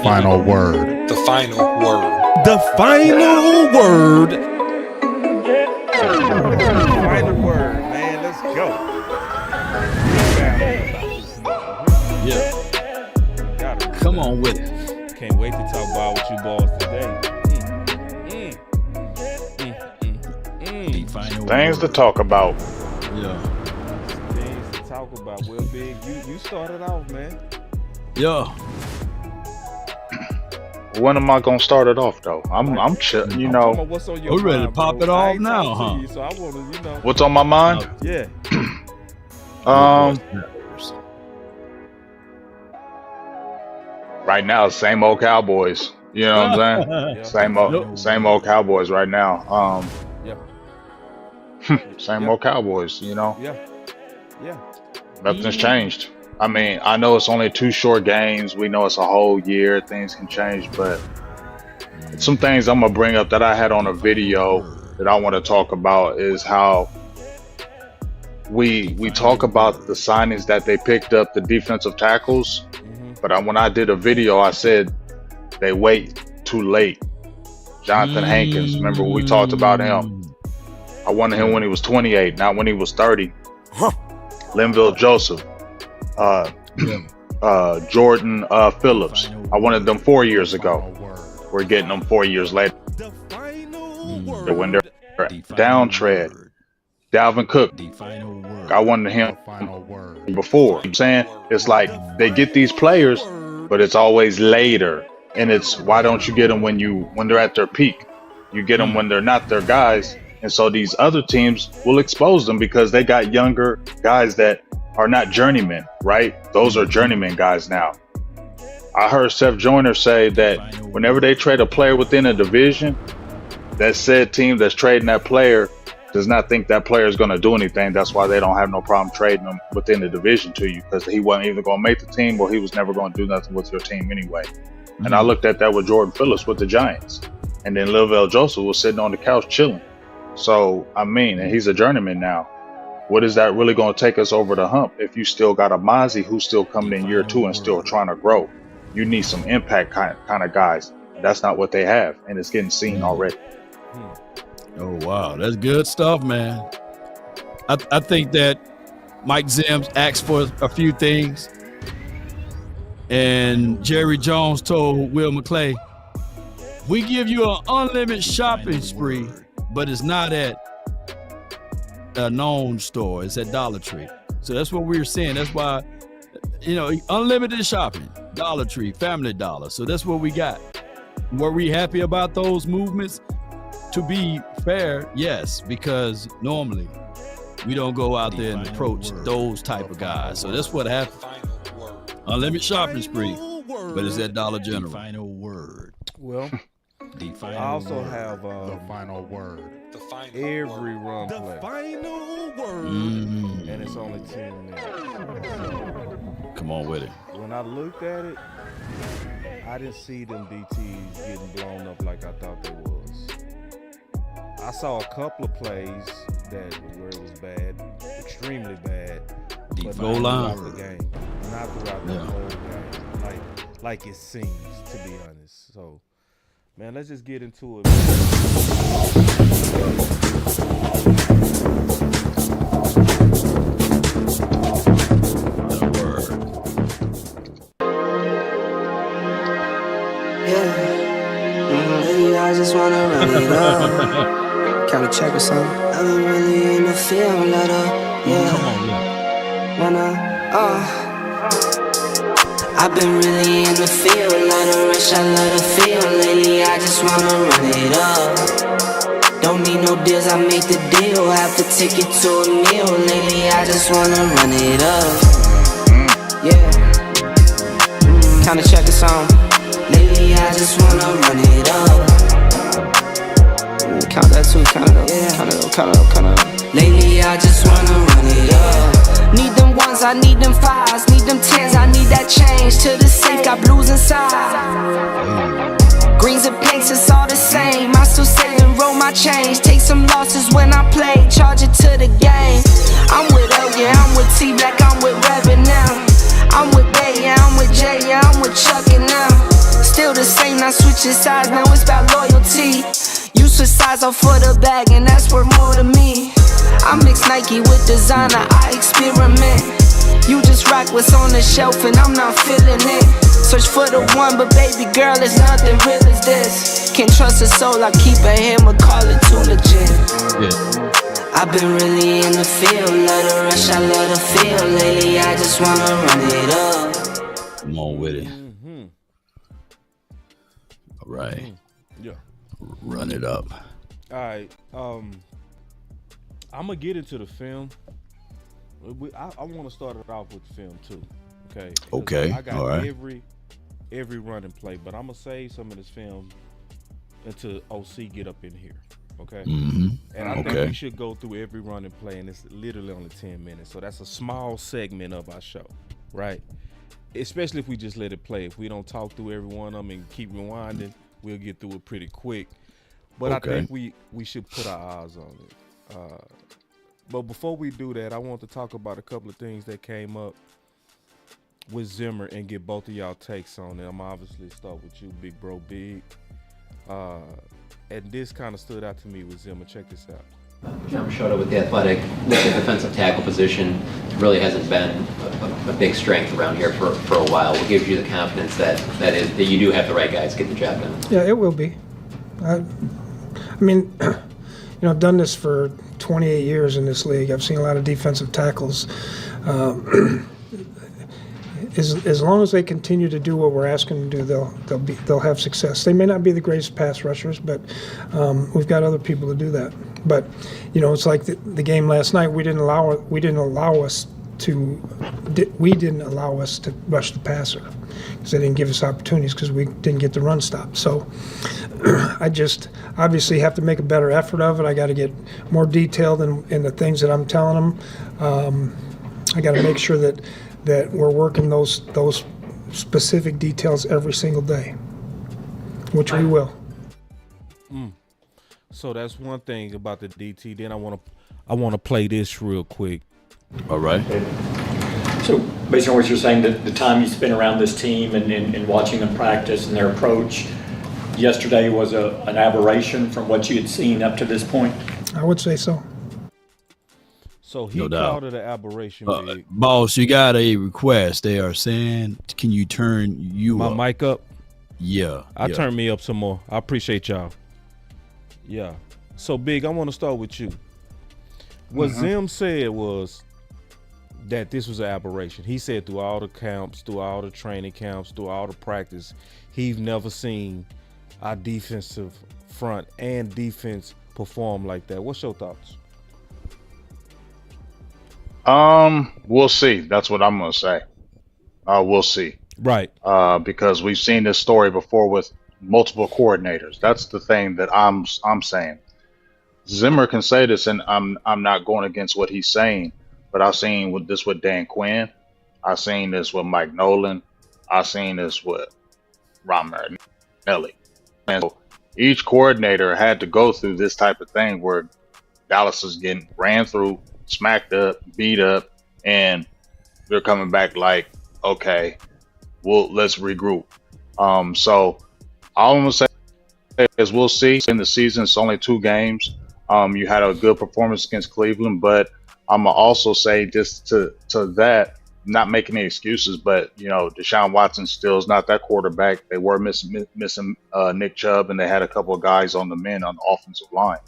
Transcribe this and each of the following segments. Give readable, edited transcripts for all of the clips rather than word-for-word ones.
final word. The final word. The final word. Final word, man. Let's go. Yeah. Come on with it. Can't wait to talk about with you boys today. The final Things word. to talk about. Yeah. Things to talk about. Well, Big, you started off, man. Yeah. When am I gonna start it off though? I'm chill. You know, What's on your We ready to mind, pop bro? it I off ain't now, talked to huh? you, so I want to, what's on my mind? Yeah. Right now, same old Cowboys. You know what I'm saying? Yeah. Same old Cowboys right now. Yeah. Same Yeah. old Cowboys. You know, Yeah. Yeah. nothing's changed. I mean, I know it's only 2 short games. We know it's a whole year. Things can change, but some things I'm gonna bring up that I had on a video that I want to talk about is how we talk about the signings that they picked up, the defensive tackles. But when I did a video, I said they wait too late. Jonathan Hankins, remember we talked about him? I wanted him when he was 28, not when he was 30. Linville Joseph, Jordan Phillips. I wanted them 4 years ago. We're getting them 4 years later. When they're down tread. Dalvin Cook, I wanted him before. I'm saying it's like they get these players, but it's always later. And it's why don't you get them when they're at their peak? You get them when they're not their guys. And so these other teams will expose them because they got younger guys that are not journeymen, right? Those are journeyman guys now. I heard Seth Joyner say that whenever they trade a player within a division, that said team that's trading that player does not think that player is going to do anything. That's why they don't have no problem trading him within the division to you, because he wasn't either going to make the team or he was never going to do nothing with your team anyway. And I looked at that with Jordan Phillips with the Giants. And then Linville Joseph was sitting on the couch chilling. So, I mean, and he's a journeyman now. What is that really going to take us over the hump if you still got a Mozzie who's still coming in year 2 and still trying to grow? You need some impact kind of guys. That's not what they have, and it's getting seen already. Oh, wow. That's good stuff, man. I think that Mike Zims asked for a few things, and Jerry Jones told Will McClay, we give you an unlimited shopping spree, but it's not at a known store. It's at Dollar Tree. So that's what we were saying. That's why, unlimited shopping, Dollar Tree, Family Dollar. So that's what we got. Were we happy about those movements? To be fair, yes, because normally we don't go out there and approach those type of guys. So that's what happened. Unlimited shopping spree, but it's at Dollar General. Final word. Well, I also have The final word. every run The play, final word. and it's only 10 minutes. Come on with it. When I looked at it, I didn't see them DTs getting blown up like I thought they was. I saw a couple of plays where it was bad, extremely bad. But goal not line. throughout the game, not throughout the whole game, like it seems, to be honest. So, man, let's just get into it. Yeah, I just wanna run it up. Count a check or something. I've been really in the field, let up. Yeah. I've been really in the field, let her rush, I let her feel. Lately, I just wanna run it up. Don't need no deals, I make the deal. Have to take it to a meal. Lately, I just wanna run it up. Yeah. Count a check or something. Lately, I just wanna run it up. Count that too, count it up, count it up. Lately, I just wanna run it up. Need them ones, I need them fives, need them tens, I need that change. To the safe, got blues inside. Greens and pinks, it's all the same. I still save and roll my change. Take some losses when I play, charge it to the game. I'm with L, yeah, I'm with T Black, I'm with Reverend now. I'm with Bay, yeah, I'm with Jay, yeah, I'm with Chuck and now. Still still the same, not switching sides, now it's about loyalty. You switch sides off for the bag, and that's worth more to me. I mix Nike with designer, I experiment. You just rock what's on the shelf, and I'm not feeling it. Search for the one, but baby girl, it's nothing real as this. Can't trust a soul, I keep a hammer, call it too legit. I've been really in the field, love the rush, I love the feel. Lately, I just wanna run it up. Come on with it. All right. Yeah. Run it up. All right. I'm gonna get into the film. I want to start it off with the film too. Okay. Okay. I got all right. every run and play, but I'm gonna save some of this film until OC get up in here. Okay. Mm-hmm. And I think we should go through every run and play, and it's literally only 10 minutes. So that's a small segment of our show, right? Especially if we just let it play. If we don't talk through every one of them and keep rewinding, we'll get through it pretty quick. But I think we should put our eyes on it. But before we do that, I want to talk about a couple of things that came up with Zimmer and get both of y'all takes on it. I'm obviously start with you, Big Bro Big. And this kind of stood out to me with Zimmer. Check this out. John Machado with the Athletic, with the defensive tackle position, really hasn't been a big strength around here for a while. What gives you the confidence that you do have the right guys get the job done? Yeah, it will be. I mean, I've done this for 28 years in this league. I've seen a lot of defensive tackles. As long as they continue to do what we're asking them to do, they'll have success. They may not be the greatest pass rushers, but we've got other people to do that. But it's like the game last night. We didn't allow us to rush the passer because they didn't give us opportunities because we didn't get the run stop. So I just obviously have to make a better effort of it. I got to get more detailed in the things that I'm telling them. I got to make sure that we're working those specific details every single day, which we will. So that's one thing about the DT. Then I want to play this real quick. All right. So based on what you're saying, the time you spent around this team and watching them practice and their approach, yesterday was an aberration from what you had seen up to this point? I would say so. So he called it an aberration. Big. Boss, you got a request. They are saying, can you turn my mic up? Yeah. I turn me up some more. I appreciate y'all. Yeah. So Big, I want to start with you. What Zim said was that this was an aberration. He said through all the camps, through all the training camps, through all the practice, he's never seen our defensive front and defense perform like that. What's your thoughts? We'll see. That's what I'm gonna say. We'll see. Right. Because we've seen this story before with multiple coordinators. That's the thing that I'm saying. Zimmer can say this, and I'm not going against what he's saying. But I've seen this with Dan Quinn. I've seen this with Mike Nolan. I've seen this with Ron Marinelli. And so each coordinator had to go through this type of thing where Dallas is getting ran through, smacked up, beat up, and they're coming back like, okay, well, let's regroup. So all I'm gonna say is we'll see. In the season, it's only 2 games. You had a good performance against Cleveland, but I'm gonna also say just to that, not making any excuses, but Deshaun Watson still is not that quarterback. They were missing Nick Chubb, and they had a couple of guys on the men on the offensive line.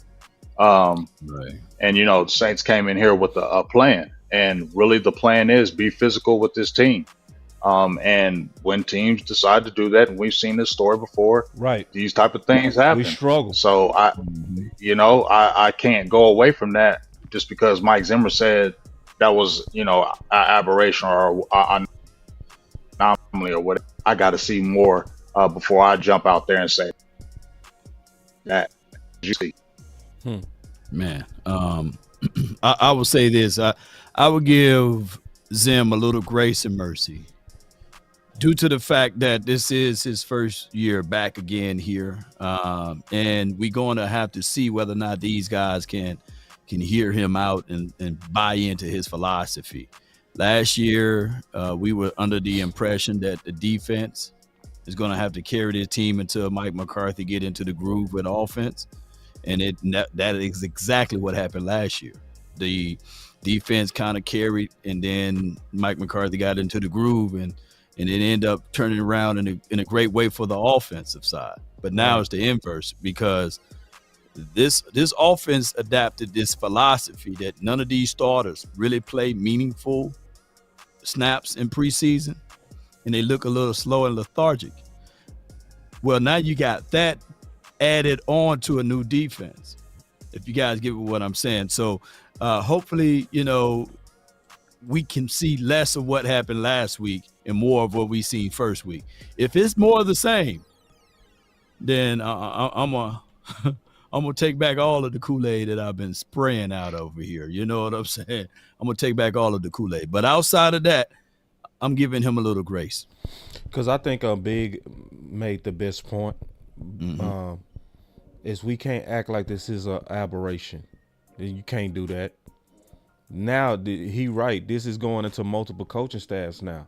Right. And the Saints came in here with a plan, and really the plan is be physical with this team. And when teams decide to do that, and we've seen this story before, right? These type of things happen. We struggle. So I can't go away from that just because Mike Zimmer said that was an aberration or an anomaly or whatever. I got to see more before I jump out there and say that. You see. Man, I would say this. I would give Zim a little grace and mercy due to the fact that this is his first year back again here. And we're going to have to see whether or not these guys can hear him out and buy into his philosophy. Last year, we were under the impression that the defense is going to have to carry their team until Mike McCarthy get into the groove with offense. And that is exactly what happened last year. The defense kind of carried, and then Mike McCarthy got into the groove, and it ended up turning around in a great way for the offensive side. But now it's the inverse, because this offense adapted this philosophy that none of these starters really play meaningful snaps in preseason, and they look a little slow and lethargic. Well, now you got that added on to a new defense, if you guys get what I'm saying. So hopefully, we can see less of what happened last week and more of what we seen first week. If it's more of the same, then I'm gonna take back all of the Kool-Aid that I've been spraying out over here. You know what I'm saying? I'm gonna take back all of the Kool-Aid. But outside of that, I'm giving him a little grace. Because I think Big made the best point. Is we can't act like this is an aberration. You can't do that. Now he right. This is going into multiple coaching staffs now.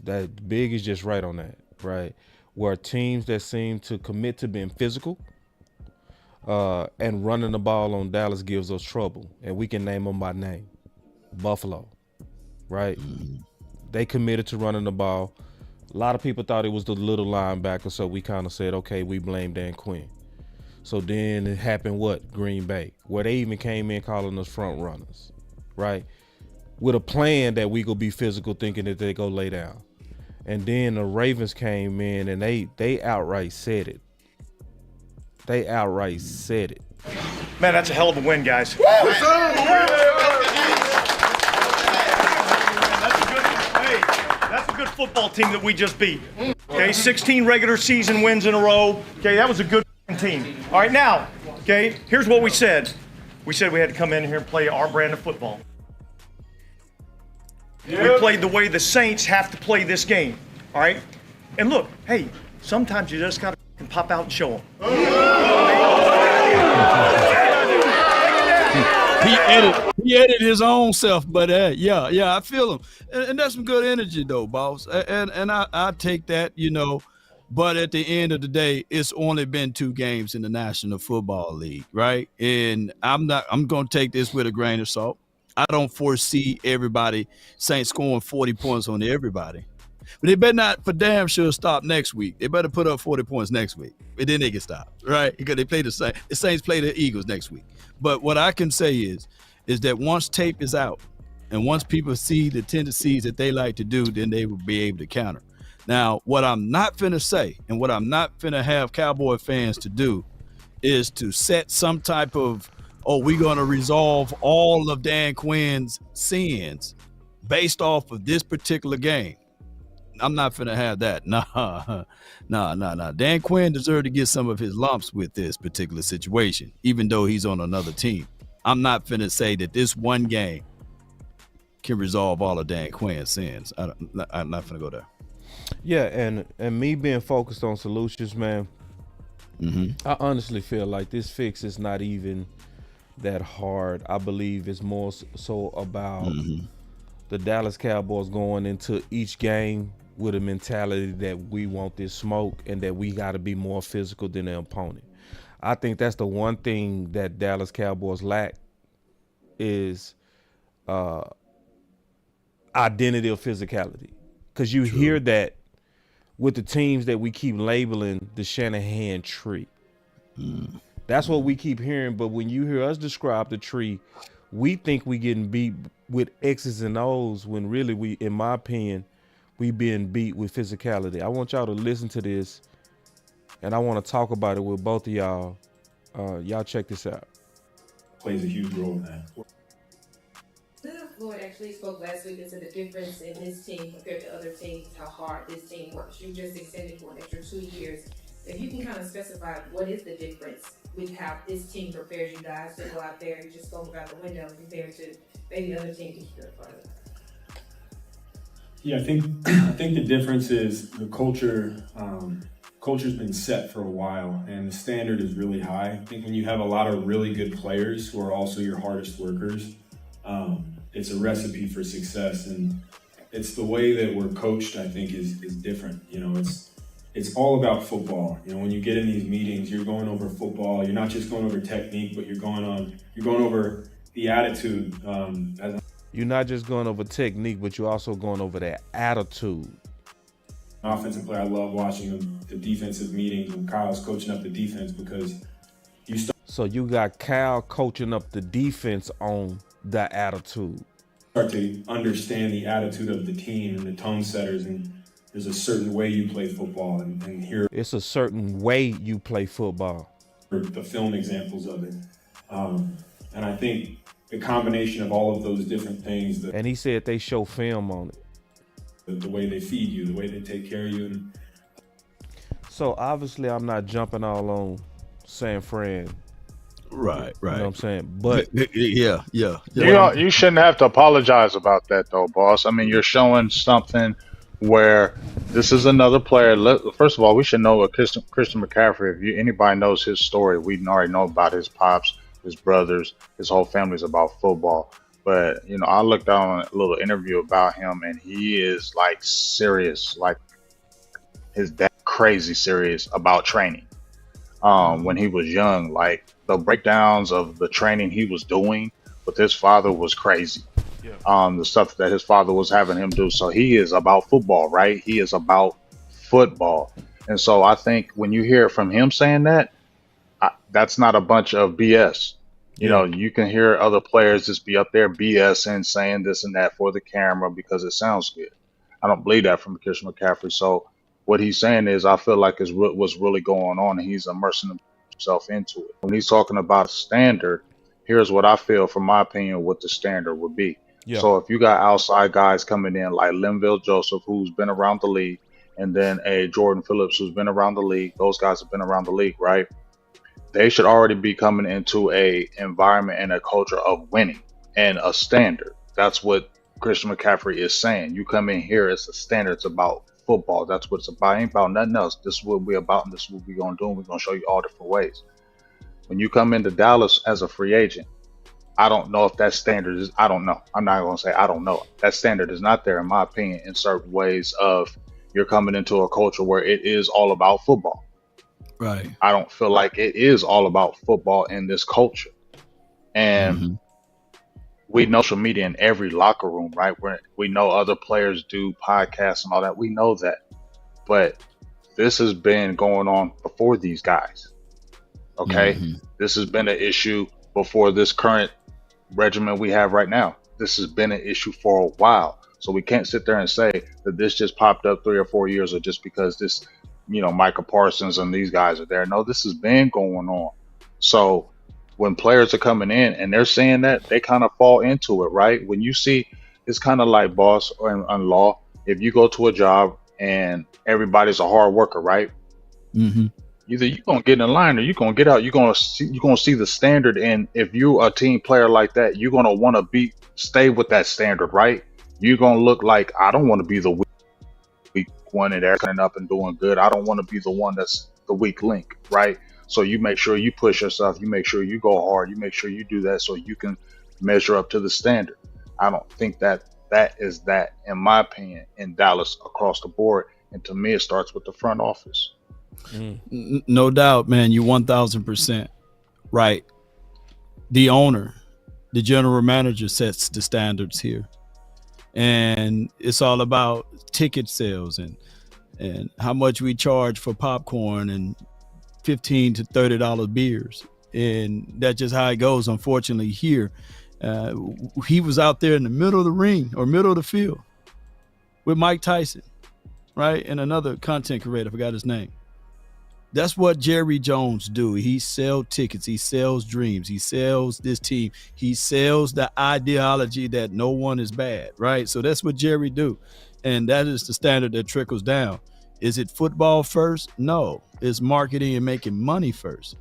That Big is just right on that, right? Where teams that seem to commit to being physical and running the ball on Dallas gives us trouble, and we can name them by name. Buffalo, right? They committed to running the ball. A lot of people thought it was the little linebacker, so we kind of said, okay, we blame Dan Quinn. So then it happened what? Green Bay, where they even came in calling us front runners, right? With a plan that we go be physical, thinking that they go lay down. And then the Ravens came in and they outright said it. They outright said it. Man, that's a hell of a win, guys. That's a good football team that we just beat. Okay, 16 regular season wins in a row. Okay, that was a good team. All right, now, okay, here's what we said. We said we had to come in here and play our brand of football. We played the way the Saints have to play this game. All right? And look, hey, sometimes you just got to pop out and show them. He edited his own self, but yeah, I feel him, and that's some good energy though, boss. And I take that, But at the end of the day, it's only been 2 games in the National Football League, right? And I'm going to take this with a grain of salt. I don't foresee everybody Saints scoring 40 points on everybody. But they better not for damn sure stop next week. They better put up 40 points next week. And then they get stopped, right? Because they play the Saints play the Eagles next week. But what I can say is that once tape is out and once people see the tendencies that they like to do, then they will be able to counter. Now, what I'm not finna say and what I'm not finna have Cowboy fans to do is to set some type of, we're going to resolve all of Dan Quinn's sins based off of this particular game. I'm not finna have that. Nah. Dan Quinn deserved to get some of his lumps with this particular situation, even though he's on another team. I'm not finna say that this one game can resolve all of Dan Quinn's sins. I'm not finna go there. Yeah, and me being focused on solutions, man, I honestly feel like this fix is not even that hard. I believe it's more so about the Dallas Cowboys going into each game with a mentality that we want this smoke and that we got to be more physical than the opponent. I think that's the one thing that Dallas Cowboys lack is identity of physicality. Because you hear that with the teams that we keep labeling the Shanahan tree. That's what we keep hearing. But when you hear us describe the tree, we think we getting beat with X's and O's when really we, in my opinion, we being beat with physicality. I want y'all to listen to this, and I want to talk about it with both of y'all. Y'all check this out. Plays a huge role in that. Floyd actually spoke last week into the difference in his team compared to other teams, how hard this team works. You just extended for an extra 2 years. If you can kind of specify what is the difference with how this team prepares you guys to go out there and just go out the window compared to maybe other teams that you're part of. Yeah, I think the difference is the culture. Culture's been set for a while, and the standard is really high. I think when you have a lot of really good players who are also your hardest workers, it's a recipe for success. And it's the way that we're coached, I think, is different. You know, it's all about football. You know, when you get in these meetings, you're going over football. You're not just going over technique, but you're going over the attitude. You're not just going over technique, but you're also going over that attitude. Offensive player, I love watching the defensive meetings when Kyle's coaching up the defense, because So you got Kyle coaching up the defense on the attitude. Start to understand the attitude of the team and the tone setters, and there's a certain way you play football, and here it's a certain way you play football. The film examples of it, and I think the combination of all of those different things. And he said they show film on it. The way they feed you, the way they take care of you. So obviously I'm not jumping all on San Fran. Right. You know what I'm saying? But yeah. You shouldn't have to apologize about that though, boss. I mean, you're showing something where this is another player. First of all, we should know what Christian McCaffrey, if anybody knows his story, we already know about his pops, his brothers, his whole family's about football. But, you know, I looked on a little interview about him, and he is like serious, like his dad, crazy serious about training. When he was young, like the breakdowns of the training he was doing with his father was crazy. The stuff that his father was having him do. So he is about football, right? He is about football. And so I think when you hear from him saying that, that's not a bunch of BS. You know, you can hear other players just be up there BSing, saying this and that for the camera because it sounds good. I don't believe that from Christian McCaffrey. So what he's saying is, I feel like is what's really going on, and he's immersing himself into it. When he's talking about standard, here's what I feel, from my opinion, what the standard would be. So if you got outside guys coming in like Linville Joseph, who's been around the league, and then a Jordan Phillips, who's been around the league, those guys have been around the league, right? They should already be coming into a environment and a culture of winning and a standard. That's what Christian McCaffrey is saying. You come in here, it's a standard. It's about football. That's what it's about. It ain't about nothing else. This is what we're about, and this is what we're going to do, and we're going to show you all different ways. When you come into Dallas as a free agent, I don't know if that standard is, I don't know. I'm not going to say I don't know. That standard is not there, in my opinion, in certain ways of you're coming into a culture where it is all about football. Right. I don't feel like it is all about football in this culture. And we know social media in every locker room, right? We know other players do podcasts and all that. We know that. But this has been going on before these guys. Okay? This has been an issue before this current regimen we have right now. This has been an issue for a while. So we can't sit there and say that this just popped up 3 or 4 years, or just because this, you know, Micah Parsons and these guys are there. No, this has been going on. So when players are coming in and they're saying that, they kind of fall into it, right? When you see, it's kind of like, boss, or in law, if you go to a job and everybody's a hard worker, right? Either you're gonna get in line or you're gonna get out. You're gonna see the standard, and if you're a team player like that, you're gonna want to stay with that standard, right? You're gonna look like, I don't want to be the weak one and they're coming up and doing good. I don't want to be the one that's the weak link, right? So you make sure you push yourself. You make sure you go hard. You make sure you do that so you can measure up to the standard. I don't think that is that, in my opinion, in Dallas across the board. And to me, it starts with the front office. No doubt, man. You 1,000% right. The owner, the general manager, sets the standards here, and it's all about ticket sales and how much we charge for popcorn and $15 to $30 beers, and that's just how it goes. Unfortunately, here, he was out there in the middle of the ring or middle of the field with Mike Tyson, right, and another content creator, I forgot his name. That's what Jerry Jones do. He sells tickets. He sells dreams. He sells this team. He sells the ideology that no one is bad, right? So that's what Jerry do. And that is the standard that trickles down. Is it football first? No, it's marketing and making money first.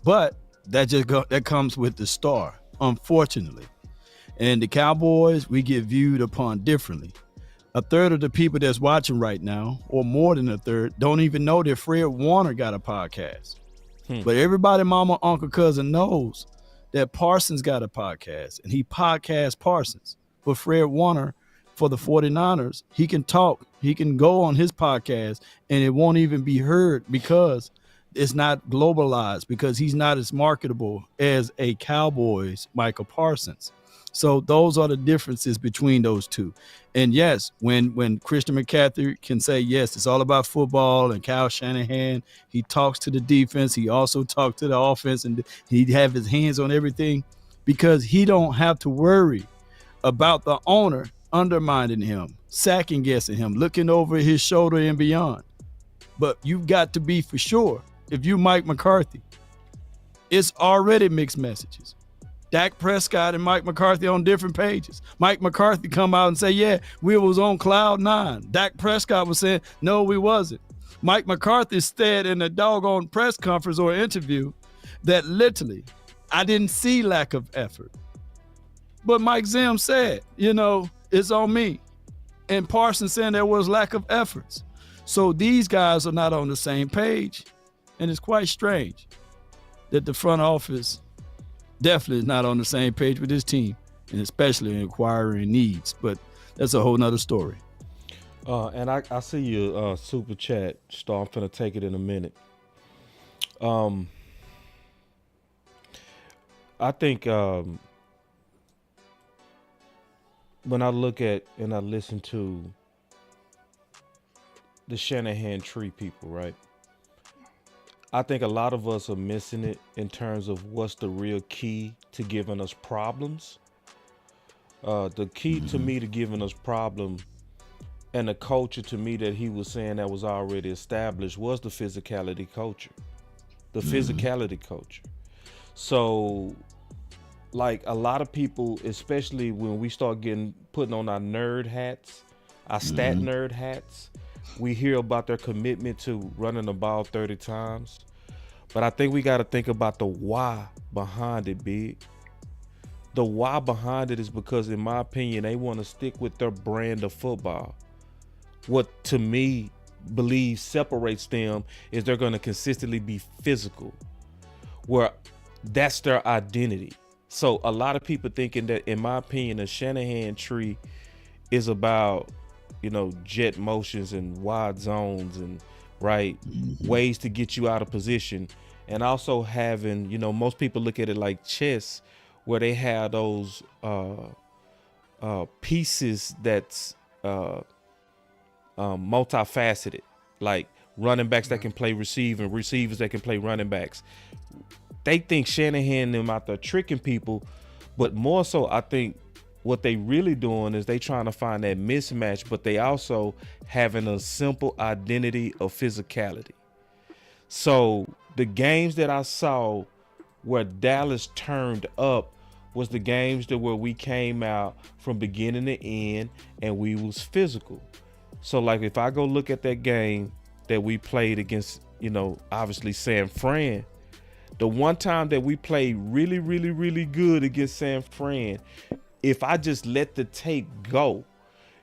But that comes with the star, unfortunately. And the Cowboys, we get viewed upon differently. A third of the people that's watching right now, or more than a third, don't even know that Fred Warner got a podcast. But everybody, mama, uncle, cousin knows that Parsons got a podcast, and he podcasts Parsons. But Fred Warner for the 49ers, he can talk, he can go on his podcast, and it won't even be heard because it's not globalized, because he's not as marketable as a Cowboys Michael Parsons. So those are the differences between those two. And yes, when Christian McCaffrey can say, yes, it's all about football, and Kyle Shanahan, he talks to the defense, he also talks to the offense, and he'd have his hands on everything because he don't have to worry about the owner undermining him, second guessing him, looking over his shoulder and beyond. But you've got to be for sure, if you Mike McCarthy, it's already mixed messages. Dak Prescott and Mike McCarthy on different pages. Mike McCarthy come out and say, yeah, we was on cloud 9. Dak Prescott was saying, no, we wasn't. Mike McCarthy said in a doggone press conference or interview that literally, I didn't see lack of effort. But Mike Zim said, it's on me. And Parsons saying there was lack of efforts. So these guys are not on the same page. And it's quite strange that the front office definitely is not on the same page with his team, and especially in acquiring needs. But that's a whole nother story. And I see your super chat, Star. I'm finna take it in a minute. I think when I look at and I listen to the Shanahan tree people, right? I think a lot of us are missing it in terms of what's the real key to giving us problems. The key to me to giving us problem and the culture to me that he was saying that was already established was the physicality culture. The physicality culture. So like a lot of people, especially when we start putting on our nerd hats, our stat nerd hats, we hear about their commitment to running the ball 30 times. But I think we got to think about the why behind it, Big. The why behind it is because, in my opinion, they want to stick with their brand of football. What, to me, believe separates them is they're going to consistently be physical, where that's their identity. So a lot of people thinking that, in my opinion, the Shanahan tree is about, jet motions and wide zones and ways to get you out of position. And also having, most people look at it like chess, where they have those pieces that's multifaceted, like running backs that can play receive and receivers that can play running backs. They think Shanahan them out there tricking people, but more so I think what they really doing is they trying to find that mismatch, but they also having a simple identity of physicality. So the games that I saw where Dallas turned up was the games where we came out from beginning to end and we was physical. So like if I go look at that game that we played against, obviously San Fran, the one time that we played really, really, really good against San Fran, if I just let the tape go,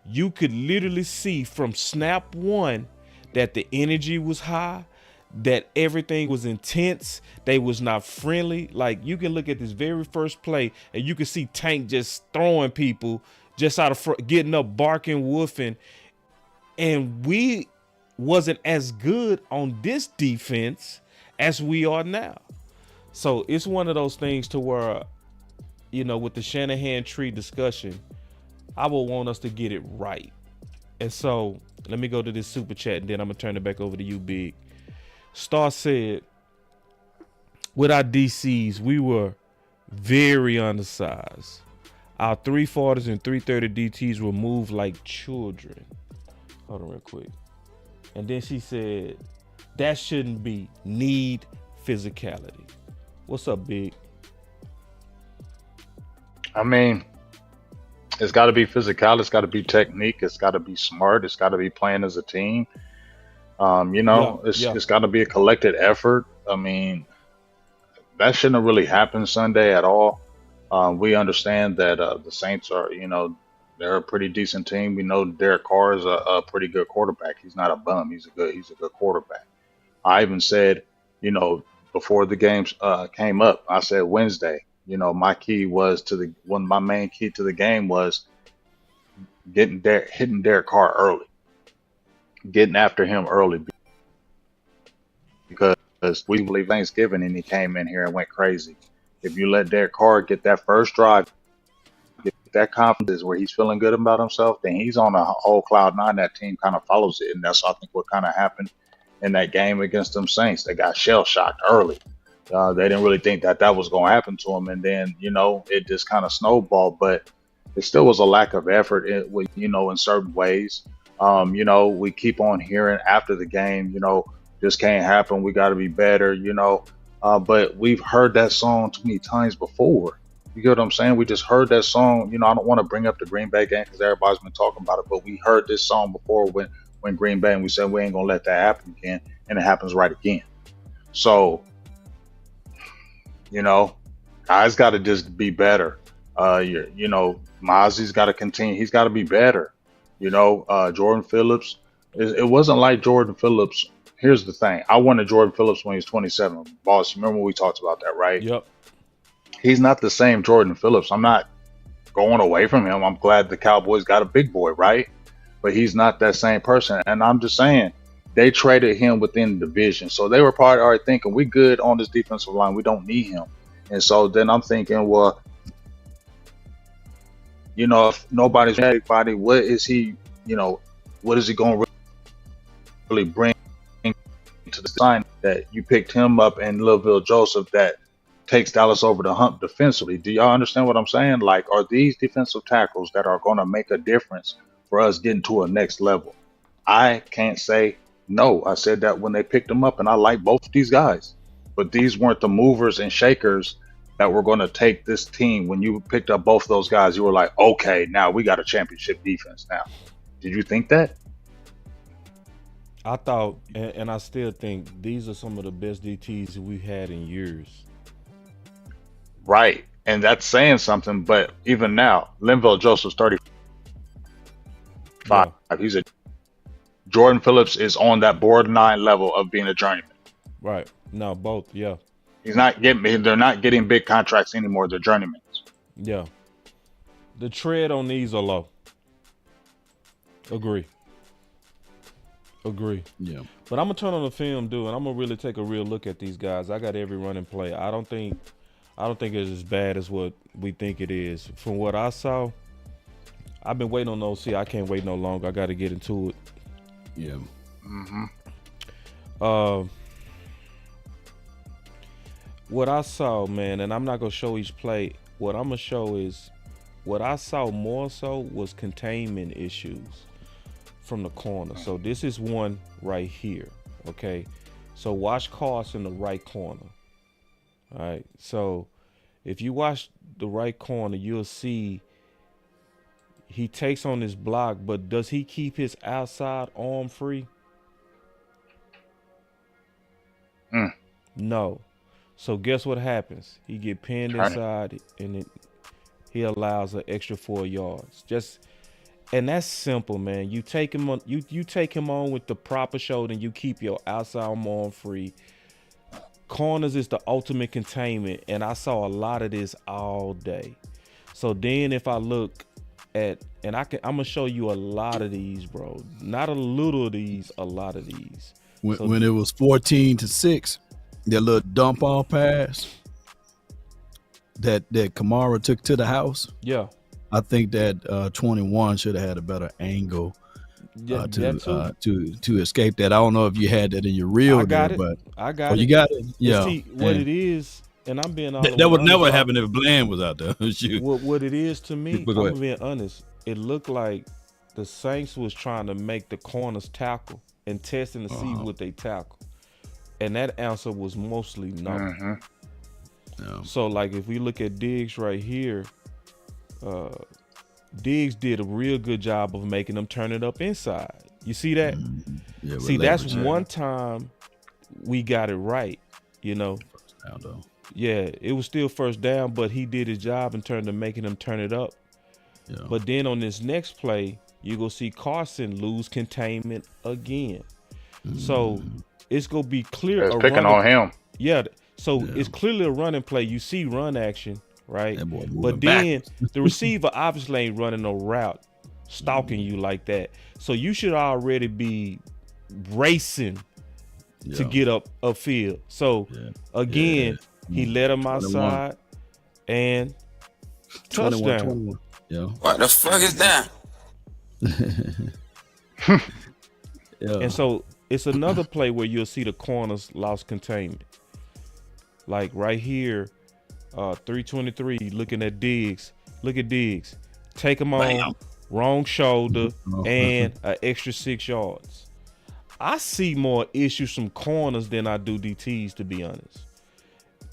you could literally see from snap one that the energy was high, that everything was intense, they was not friendly. Like you can look at this very first play and you can see Tank just throwing people just out of getting up, barking, woofing. And we wasn't as good on this defense as we are now. So it's one of those things to where, with the Shanahan tree discussion, I would want us to get it right. And so let me go to this super chat and then I'm going to turn it back over to you, Big. Star said, with our DCs, we were very undersized. Our 340s and 330 DTs were moved like children. Hold on real quick. And then she said, that shouldn't be, need physicality. What's up, Big? I mean, it's got to be physical. It's got to be technique. It's got to be smart. It's got to be playing as a team. It's got to be a collected effort. I mean, that shouldn't have really happened Sunday at all. We understand that the Saints are, they're a pretty decent team. We know Derek Carr is a pretty good quarterback. He's not a bum. He's a good quarterback. I even said, before the games came up, I said Wednesday. My key was my main key to the game was hitting Derek Carr early, getting after him early because we believe Thanksgiving and he came in here and went crazy. If you let Derek Carr get that first drive, get that confidence where he's feeling good about himself, then he's on a whole cloud nine. That team kind of follows it, and that's I think what kind of happened in that game against them Saints. They got shell shocked early. They didn't really think that was going to happen to them, and then it just kind of snowballed. But it still was a lack of effort, in certain ways. We keep on hearing after the game, this can't happen. We got to be better, but we've heard that song too many times before. You get what I'm saying? We just heard that song. I don't want to bring up the Green Bay game because everybody's been talking about it, but we heard this song before when Green Bay, and we said we ain't going to let that happen again, and it happens right again. So, guys got to just be better. Mozzie's got to continue. He's got to be better. Jordan Phillips, it wasn't like Jordan Phillips. Here's the thing. I wanted Jordan Phillips when he was 27. Boss, you remember we talked about that, right? Yep. He's not the same Jordan Phillips. I'm not going away from him. I'm glad the Cowboys got a big boy, right? But he's not that same person. And I'm just saying, they traded him within the division. So they were probably already thinking, we good on this defensive line. We don't need him. And so then I'm thinking, well, if nobody's anybody, what is he going to really bring to the sign that you picked him up and Lil Joseph that takes Dallas over the hump defensively? Do y'all understand what I'm saying? Like, are these defensive tackles that are going to make a difference for us getting to a next level? I can't say no. I said that when they picked them up, and I like both of these guys, but these weren't the movers and shakers that were going to take this team. When you picked up both of those guys, you were like, okay, now we got a championship defense now. Did you think that? I thought, and I still think, these are some of the best DTs we've had in years. Right. And that's saying something, but even now, Linval Joseph's 35. Yeah. He's Jordan Phillips is on that borderline level of being a journeyman. Right. No, both, yeah. They're not getting big contracts anymore. They're journeymen. Yeah. The tread on these are low. Agree. Yeah. But I'm gonna turn on the film, dude, and I'm gonna really take a real look at these guys. I got every running play. I don't think it's as bad as what we think it is. From what I saw, I've been waiting on OC. I can't wait no longer. I got to get into it. Yeah. What I saw, man, and I'm not gonna show each play. What I'm gonna show is what I saw more so was containment issues from the corner. So this is one right here. Okay. So watch Carson in the right corner. All right. So if you watch the right corner, you'll see he takes on this block, but does he keep his outside arm free? No. So guess what happens? He get pinned inside, and he allows an extra 4 yards. And that's simple, man. You take him on. You take him on with the proper shoulder, and you keep your outside arm free. Corners is the ultimate containment, and I saw a lot of this all day. So then, if I look at, and I'm gonna show you a lot of these, bro. Not a little of these, a lot of these. When it was 14-6, that little dump off pass that Kamara took to the house. Yeah. I think that 21 should have had a better angle to escape that. I don't know if you had that in your reel. I got there, it. But I got it. You got it. Yeah. See, what it is, and I'm being honest. That would never happen if Bland was out there. Shoot. What it is to me, I'm being honest. It looked like the Saints was trying to make the corners tackle and testing to see what they tackle, and that answer was mostly no. Yeah. So, like, if we look at Diggs right here. Diggs did a real good job of making them turn it up inside. You see that? Yeah, see, that's one time we got it right, you know. Yeah, it was still first down, but he did his job in terms of making them turn it up. Yeah. But then on this next play, you're going to see Carson lose containment again. So it's going to be clear. It's picking on him. Yeah, so it's clearly a running play. You see run action. Right, but then the receiver obviously ain't running no route. stalking you like that. So you should already be racing to get upfield. So again, he led him 21. outside and touchdown. 21. Yeah. What the fuck is that? And so it's another play where you'll see the corners lost containment. Like right here, 323, looking at Diggs. Look at Diggs. Take him on, wrong shoulder, and an extra 6 yards. I see more issues from corners than I do DTs, to be honest.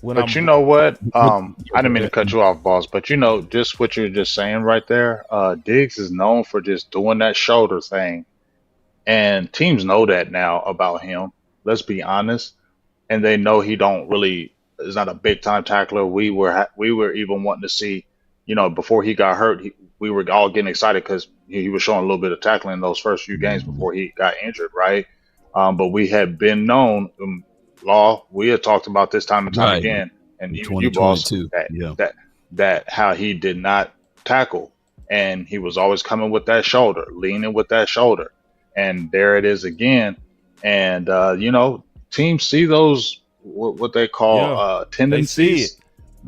But you know what? I didn't mean to cut you off, boss. But you know, just what you're just saying right there. Diggs is known for just doing that shoulder thing, and teams know that now about him. Let's be honest, and they know he don't really is not a big time tackler. We were even wanting to see, you know, before he got hurt, we were all getting excited because he was showing a little bit of tackling in those first few games before he got injured, right? But we had been known. Law, we had talked about this time and time again, and even you, boss, that how he did not tackle, and he was always coming with that shoulder, leaning with that shoulder, and there it is again. And you know, teams see those what they call tendencies.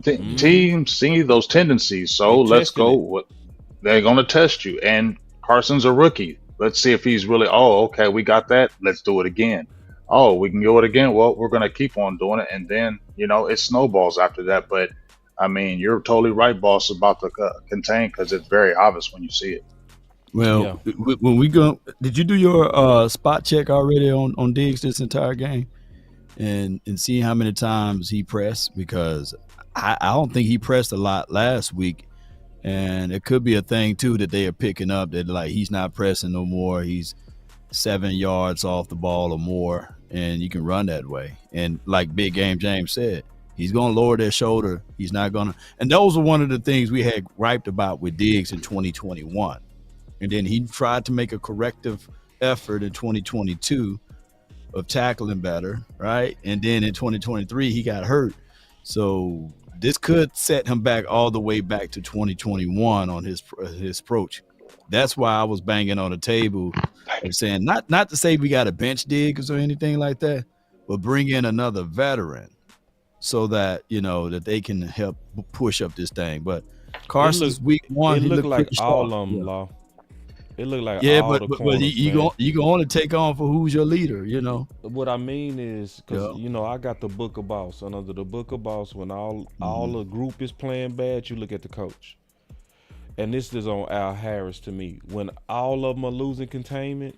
Teams see those tendencies, so let's go. They're going to test you, and Carson's a rookie. Let's see if he's really. Oh, okay, we got that. Let's do it again. Oh, we can do it again. Well, we're going to keep on doing it. And then, you know, it snowballs after that. But, I mean, you're totally right, boss, about the contain because it's very obvious when you see it. Well, when we go, did you do your spot check already on Diggs this entire game and see how many times he pressed? Because I don't think he pressed a lot last week. And it could be a thing, too, that they are picking up that, like, he's not pressing no more. He's 7 yards off the ball or more. And you can run that way. And like Big Game James said, he's going to lower their shoulder. He's not going to. And those are one of the things we had griped about with Diggs in 2021. And then he tried to make a corrective effort in 2022 of tackling better, right? And then in 2023, he got hurt. So this could set him back all the way back to 2021 on his approach. That's why I was banging on the table and saying, not to say we got to bench Diggs or anything like that, but bring in another veteran so that, you know, that they can help push up this thing. But Carson's week one, he looked like pretty all sharp. of them, Law. It looked like yeah, all but the but corners, you can only take on for who's your leader, you know. What I mean is, because you know, I got the book of boss, and under the book of boss, when all the group is playing bad, you look at the coach. And this is on Al Harris to me. When all of them are losing containment,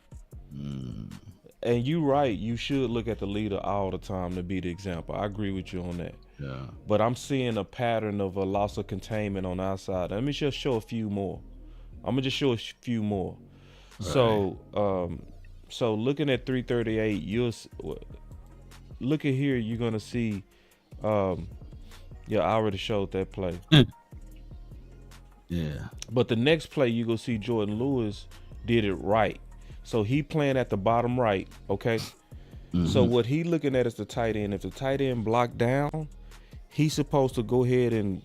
and you right, you should look at the leader all the time to be the example. I agree with you on that. Yeah. But I'm seeing a pattern of a loss of containment on our side. Let me just show a few more. I'm gonna just show a few more. Right. So looking at 338, you'll look at here. You're gonna see. I already showed that play. Yeah. But the next play, you go see Jordan Lewis did it right. So he playing at the bottom right, okay? So what he looking at is the tight end. If the tight end blocked down, he's supposed to go ahead and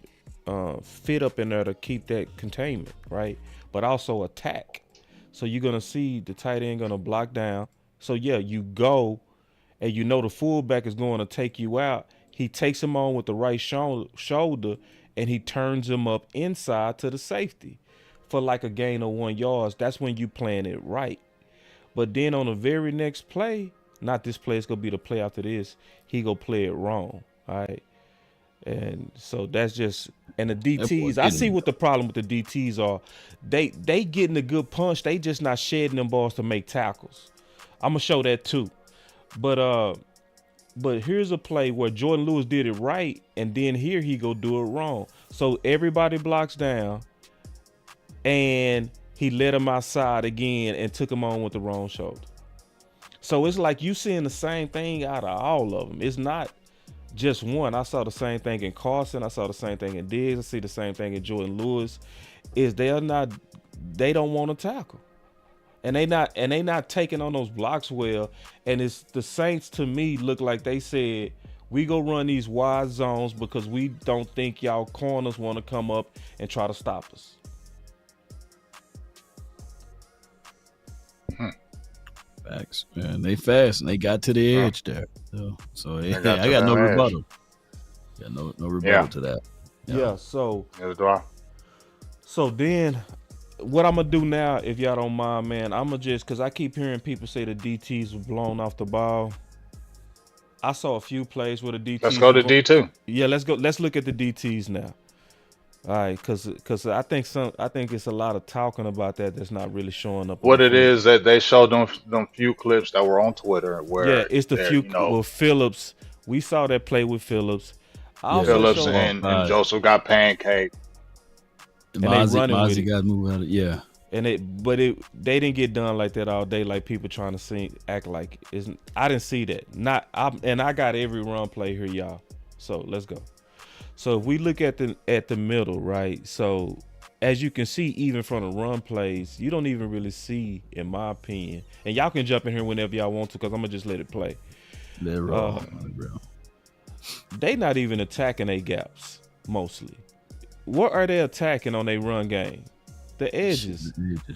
fit up in there to keep that containment, right? But also attack. So you're going to see the tight end going to block down. So, yeah, you go, and you know the fullback is going to take you out. He takes him on with the right shoulder, and he turns him up inside to the safety for like a gain of 1 yard. That's when you playing it right. But then on the very next play, not this play, it's going to be the play after this, he going to play it wrong, all right? And so that's just, and the DTs, I see what the problem with the DTs are. They getting a good punch. They just not shedding them balls to make tackles. I'm going to show that too. But here's a play where Jordan Lewis did it right, and then here he go do it wrong. So everybody blocks down, and he let him outside again and took him on with the wrong shoulder. So it's like you seeing the same thing out of all of them. It's not just one. I saw the same thing in Carson. I saw the same thing in Diggs. I see the same thing in Jordan Lewis. Is they don't want to tackle. And they not taking on those blocks well. And it's the Saints, to me, look like they said, we go run these wide zones because we don't think y'all corners want to come up and try to stop us. Facts, man. They fast and they got to the edge there. So They I got to got no the edge. rebuttal. Got no rebuttal to that. Yeah. So Neither do I. So then, what I'm gonna do now, if y'all don't mind, man, I'm gonna just, cause I keep hearing people say the DTs were blown off the ball. I saw a few plays where the DTs. Let's go to D2. Yeah, let's go. Let's look at the DTs now. All right, cause I think it's a lot of talking about that's not really showing up. What it is that they showed them few clips that were on Twitter where it's the few. you know, Well, Phillips, we saw that play with Phillips. Phillips and Joseph got pancake. And they running with it. Got moved out of, yeah. And they didn't get done like that all day, like people trying to act like it's. I didn't see that. I got every run play here, y'all. So let's go. So if we look at the middle, right? So as you can see, even from the run plays, you don't even really see, in my opinion. And y'all can jump in here whenever y'all want to, because I'm gonna just let it play. They not even attacking their gaps mostly. What are they attacking on their run game? The edges.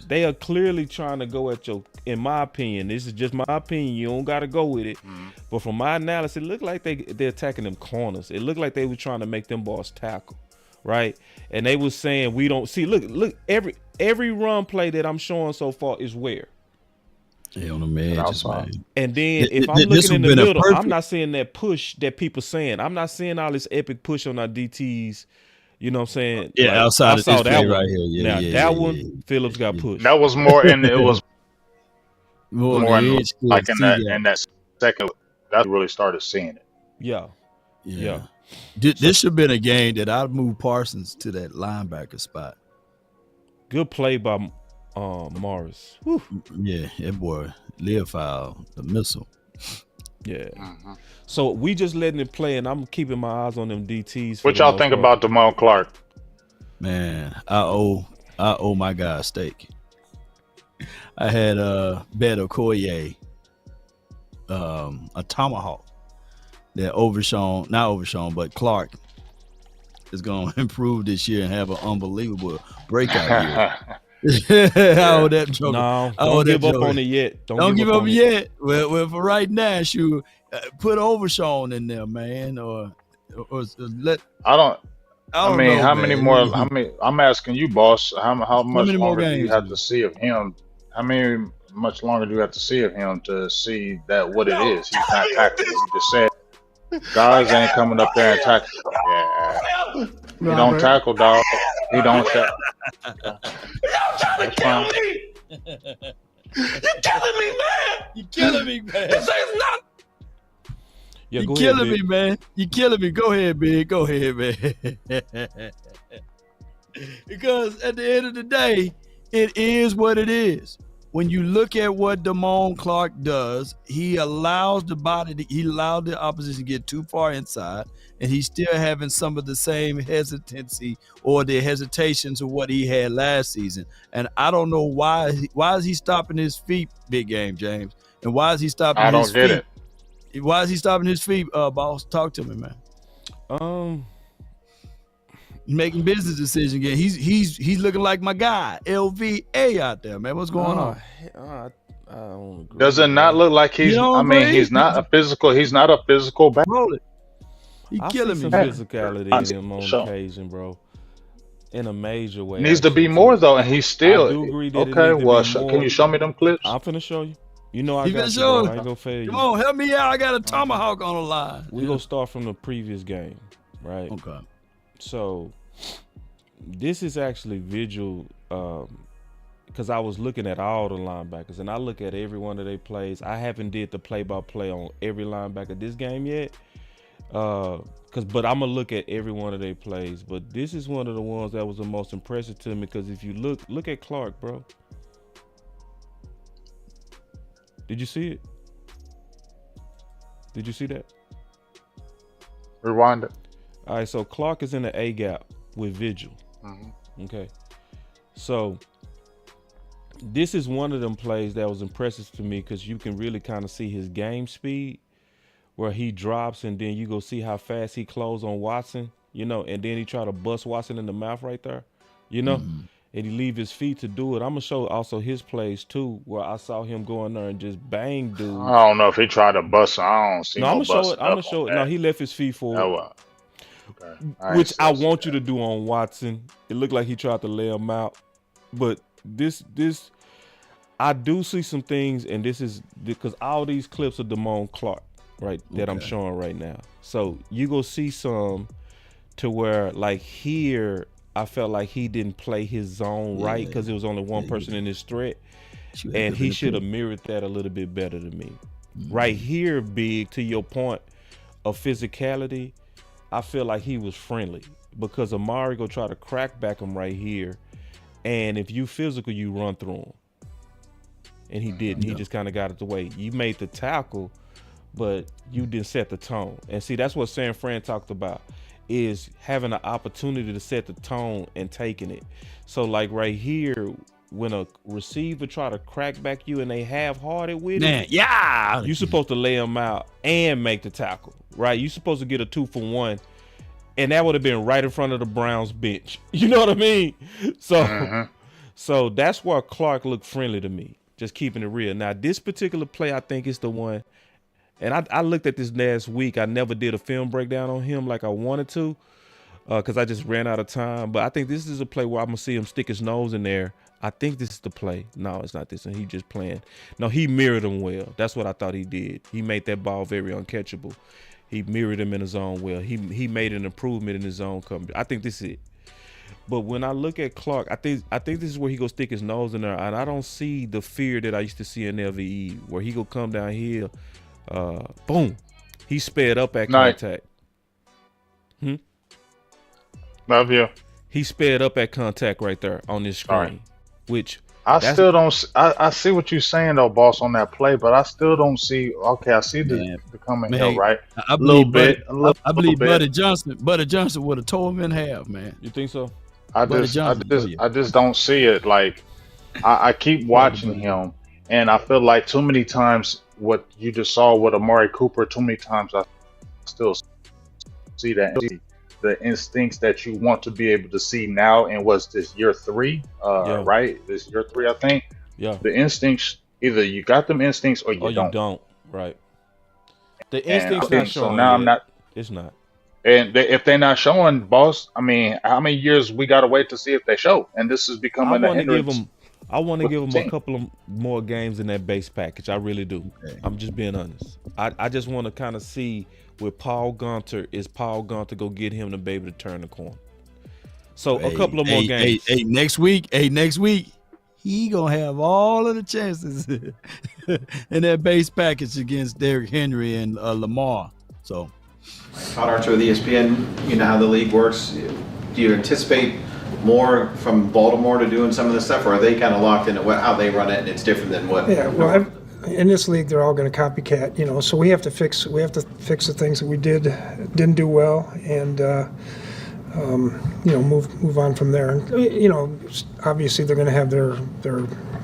They are clearly trying to go at in my opinion, this is just my opinion, you don't got to go with it. But from my analysis, it looked like they're attacking them corners. It looked like they were trying to make them boys tackle, right? And they was saying, we don't see, look, every run play that I'm showing so far is where? They on the edges, man. And then if I'm looking in the middle, I'm not seeing that push that people saying. I'm not seeing all this epic push on our DTs. You know what I'm saying? Yeah, like, outside of this play one right here. Yeah, now that one, Phillips got pushed. That was more, and it was more in, like in that second. That really started seeing it. Yeah. This should have been a game that I'd move Parsons to that linebacker spot. Good play by Morris. Whew. Yeah, that boy Leofold, the missile. Yeah. So we just letting it play, and I'm keeping my eyes on them DTs. What y'all think about Damone Clark? Man, I owe my guy a steak. I had Bet Okoye, a tomahawk that not overshown, but Clark is going to improve this year and have an unbelievable breakout year. I owe that joke. No, don't give up on it yet. Don't give up yet. Well, for right now, shoot, put Overshawn in there, man, or let. I mean, how many more? I'm asking you, boss. How much longer do you have to see of him? Much longer do you have to see of him to see that what it is? He's not tackling. You just said guys ain't coming up there and tackle. Yeah, he don't tackle, dog. He don't tackle. Y'all trying to kill me. You're killing me, man. You're killing me, man. This is not. Yeah, you're killing me, man. You're killing me. Go ahead, Big. Go ahead, man. Because at the end of the day, it is what it is. When you look at what Damone Clark does, he allows the opposition to get too far inside, and he's still having some of the same hesitancy or the hesitations of what he had last season. And I don't know why is he stopping his feet, Big Game James? And why is he stopping his feet? I don't get it. Why is he stopping his feet, boss? Talk to me, man. Making business decisions again. He's looking like my guy, LVA out there, man. What's going on? I don't agree. Does it not look like he's? He's not a physical. He's not a physical back. Roll it. He killing me. Some physicality in him on occasion, bro. In a major way. Needs to be more though, and he's still. I do agree that okay, well, can you show me them clips? I'm finna show you. You know I got you, bro. I ain't gonna fail you. Come on, help me out. I got a tomahawk on the line. We gonna start from the previous game, right? Okay. So this is actually visual because I was looking at all the linebackers, and I look at every one of their plays. I haven't did the play-by-play on every linebacker this game yet, but I'm gonna look at every one of their plays. But this is one of the ones that was the most impressive to me because if you look at Clark, bro. Did you see it? Did you see that? Rewind it. All right, so Clark is in the A gap with Vigil. Okay. So this is one of them plays that was impressive to me because you can really kind of see his game speed where he drops and then you go see how fast he closed on Watson, and then he try to bust Watson in the mouth right there, and he leave his feet to do it. I'm gonna show also his plays too, where I saw him go in there and just bang dudes. I don't know if he tried to bust. I don't see No, I'm no gonna show it. busting I'm gonna up show on it. No, that. he left his feet for it. Oh, well. Okay. Which I want you to do on Watson. It looked like he tried to lay him out, but this I do see some things, and this is because all these clips of Damone Clark, right, that I'm showing right now. So you go see some to where like here I felt like he didn't play his zone right because there was only one person in his threat, and he should have mirrored that a little bit better to me. Right here, Big, to your point of physicality, I feel like he was friendly because Amari go try to crack back him right here, and if you physical, you run through him, and he didn't. He just kind of got it the way. You made the tackle, but you didn't set the tone. And see, that's what San Fran talked about, is having an opportunity to set the tone and taking it. So like right here, when a receiver try to crack back you and they half-hearted with it, you're supposed to lay them out and make the tackle, right? You're supposed to get a 2-for-1, and that would have been right in front of the Browns bench. You know what I mean? So, so that's why Clark looked friendly to me, just keeping it real. Now, this particular play, I think is the one, and I looked at this last week. I never did a film breakdown on him like I wanted to because I just ran out of time. But I think this is a play where I'm going to see him stick his nose in there. I think this is the play. No, it's not this. And he just playing. No, he mirrored him well. That's what I thought he did. He made that ball very uncatchable. He mirrored him in his zone well. He made an improvement in his zone coverage. I think this is it. But when I look at Clark, I think this is where he go stick his nose in there, and I don't see the fear that I used to see in LVE, where he go come down here, boom, he sped up at contact. Love you. He sped up at contact right there on this screen, which I still don't. I see what you're saying though, boss, on that play, but I still don't see. Okay, I see the coming hill, right? I believe I believe Buddy Johnson would have tore him in half, man. You think so? I just don't see it. Like I keep watching him, and I feel like too many times what you just saw with Amari Cooper. Too many times I still see that. The instincts that you want to be able to see now, and was this year 3, right? This year 3, I think. Yeah. The instincts, either you got them instincts or you don't. Right. The instincts not showing. So now I'm not. It's not. And if they're not showing, boss, I mean, how many years we gotta wait to see if they show? And this is becoming a hindrance. I want to give him a couple of more games in that base package. I really do. I'm just being honest. I just want to kind of see with Paul Gunter, is Paul Gunter go get him to be able to turn the corner. So a couple of more games. Next week, he gonna have all of the chances in that base package against Derrick Henry and Lamar. So, Todd Archer with ESPN, you know how the league works. Do you anticipate more from Baltimore to doing some of this stuff, or are they kind of locked into how they run it and it's different than what? Yeah, well, in this league, they're all going to copycat, you know. So we have to fix the things that we didn't do well, and you know, move on from there. And you know, obviously they're going to have their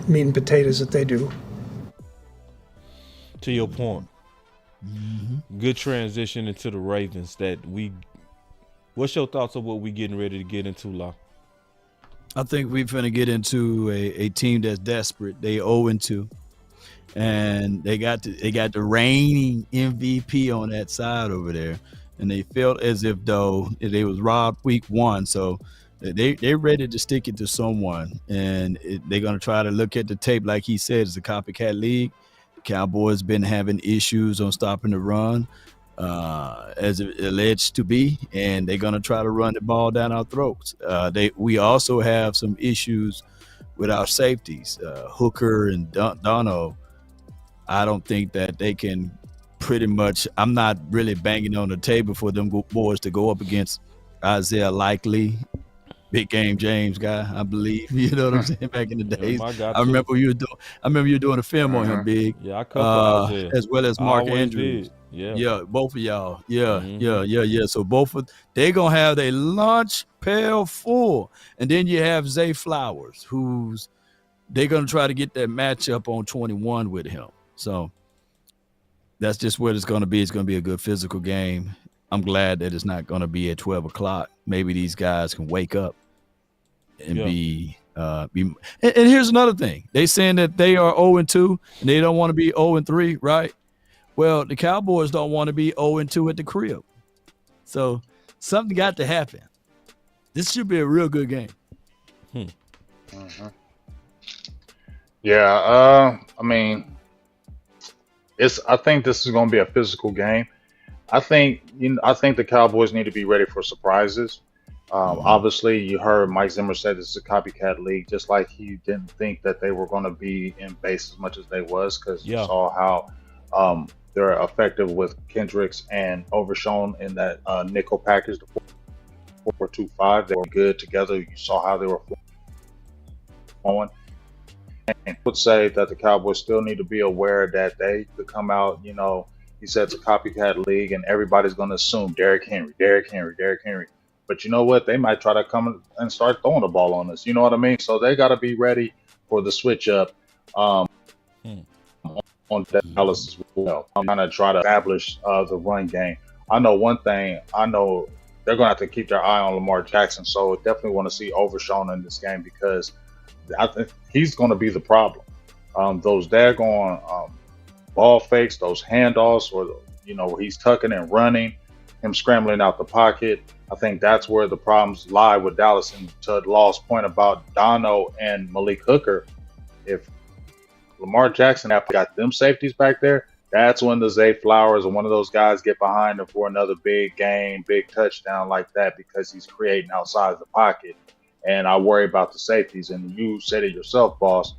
meat and potatoes that they do. To your point, good transition into the Ravens. What's your thoughts on what we getting ready to get into, Law? I think we're going to get into a team that's desperate. They 0-2. And they got the reigning MVP on that side over there, and they felt as if though they was robbed week 1, so they're ready to stick it to someone, and they're gonna try to look at the tape like he said. It's a copycat league. The Cowboys been having issues on stopping the run, as it alleged to be, and they're gonna try to run the ball down our throats. We also have some issues with our safeties, Hooker and Dono. I don't think that they can pretty much. I'm not really banging on the table for them boys to go up against Isaiah Likely, big game James guy, I believe. You know what I'm saying? Back in the days, I remember you were doing a film on him, Big. Yeah, I covered Isaiah. As well as Mark Andrews. Yeah, both of y'all. Yeah. So they're gonna have their lunch pail full, and then you have Zay Flowers, who's they're gonna try to get that matchup on 21 with him. So that's just what it's going to be. It's going to be a good physical game. I'm glad that it's not going to be at 12 o'clock. Maybe these guys can wake up and be And here's another thing. They saying that they are 0-2 and they don't want to be 0-3, right? Well, the Cowboys don't want to be 0-2 at the crib. So something got to happen. This should be a real good game. Mm-hmm. Yeah, I mean, I think this is going to be a physical game. I think the Cowboys need to be ready for surprises. Obviously, you heard Mike Zimmer said this is a copycat league, just like he didn't think that they were going to be in base as much as they was, because you saw how they're effective with Kendricks and Overshown in that nickel package, the 4-2-5. They were good together. You saw how they were flowing. And I would say that the Cowboys still need to be aware that they could come out, he said it's a copycat league and everybody's going to assume Derrick Henry. But you know what? They might try to come and start throwing the ball on us. You know what I mean? So they got to be ready for the switch up on Dallas as well. I'm going to try to establish the run game. I know one thing. I know they're going to have to keep their eye on Lamar Jackson. So definitely want to see Overshown in this game, because I think he's going to be the problem. Those daggone ball fakes, those handoffs, or where he's tucking and running, him scrambling out the pocket. I think that's where the problems lie with Dallas. And to Law's point about Dono and Malik Hooker, if Lamar Jackson have got them safeties back there, that's when the Zay Flowers or one of those guys get behind him for another big game, big touchdown like that, because he's creating outside the pocket. And I worry about the safeties. And you said it yourself, boss.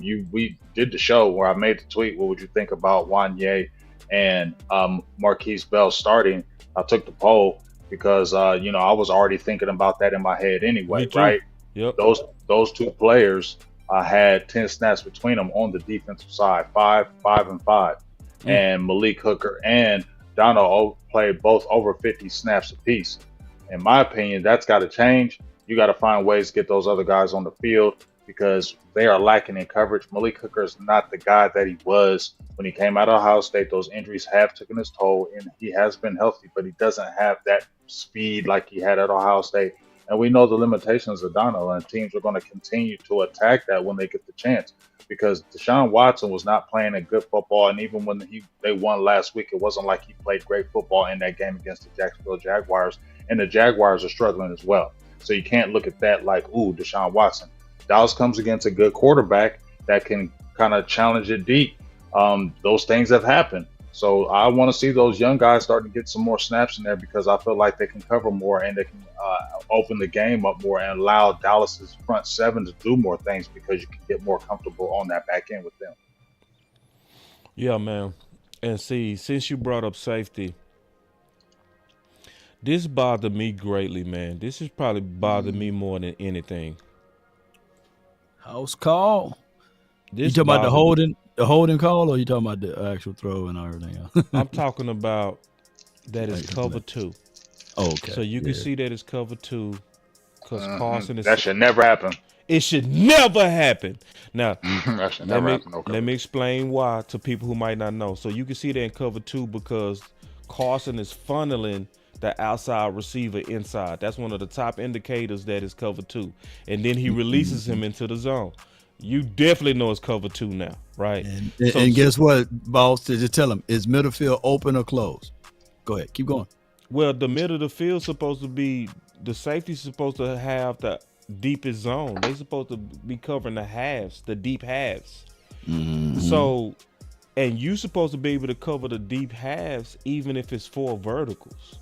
We did the show where I made the tweet. What would you think about Wanye and Marquise Bell starting? I took the poll because I was already thinking about that in my head anyway, right? Yep. Those two players had 10 snaps between them on the defensive side, 5, 5, and 5. And Malik Hooker and Dono played both over 50 snaps apiece. In my opinion, that's got to change. You got to find ways to get those other guys on the field, because they are lacking in coverage. Malik Hooker is not the guy that he was when he came out of Ohio State. Those injuries have taken his toll, and he has been healthy, but he doesn't have that speed like he had at Ohio State. And we know the limitations of Dono, and teams are going to continue to attack that when they get the chance, because Deshaun Watson was not playing a good football. And even when they won last week, it wasn't like he played great football in that game against the Jacksonville Jaguars, and the Jaguars are struggling as well. So you can't look at that like, ooh, Deshaun Watson. Dallas comes against a good quarterback that can kind of challenge it deep. Those things have happened. So I want to see those young guys starting to get some more snaps in there, because I feel like they can cover more and they can open the game up more and allow Dallas's front seven to do more things, because you can get more comfortable on that back end with them. Yeah, man. And see, since you brought up safety, this bothered me greatly, man. This has probably bothered me more than anything. House call. You talking about the holding call, or you talking about the actual throw and everything else? I'm talking about that is cover 2. Okay. So you can see that it's cover 2, because Carson is. That should never happen. It should never happen. Now, that should never happen. Okay. Let me explain why to people who might not know. So you can see that in cover 2 because Carson is funneling the outside receiver inside. That's one of the top indicators that is cover 2. And then he releases him into the zone. You definitely know it's cover 2 now, right? And guess what, boss? Just tell him, is middle field open or closed? Go ahead, keep going. Well, the middle of the field supposed to be, the safety's supposed to have the deepest zone. They supposed to be covering the halves, the deep halves. So, and you supposed to be able to cover the deep halves even if it's 4 verticals.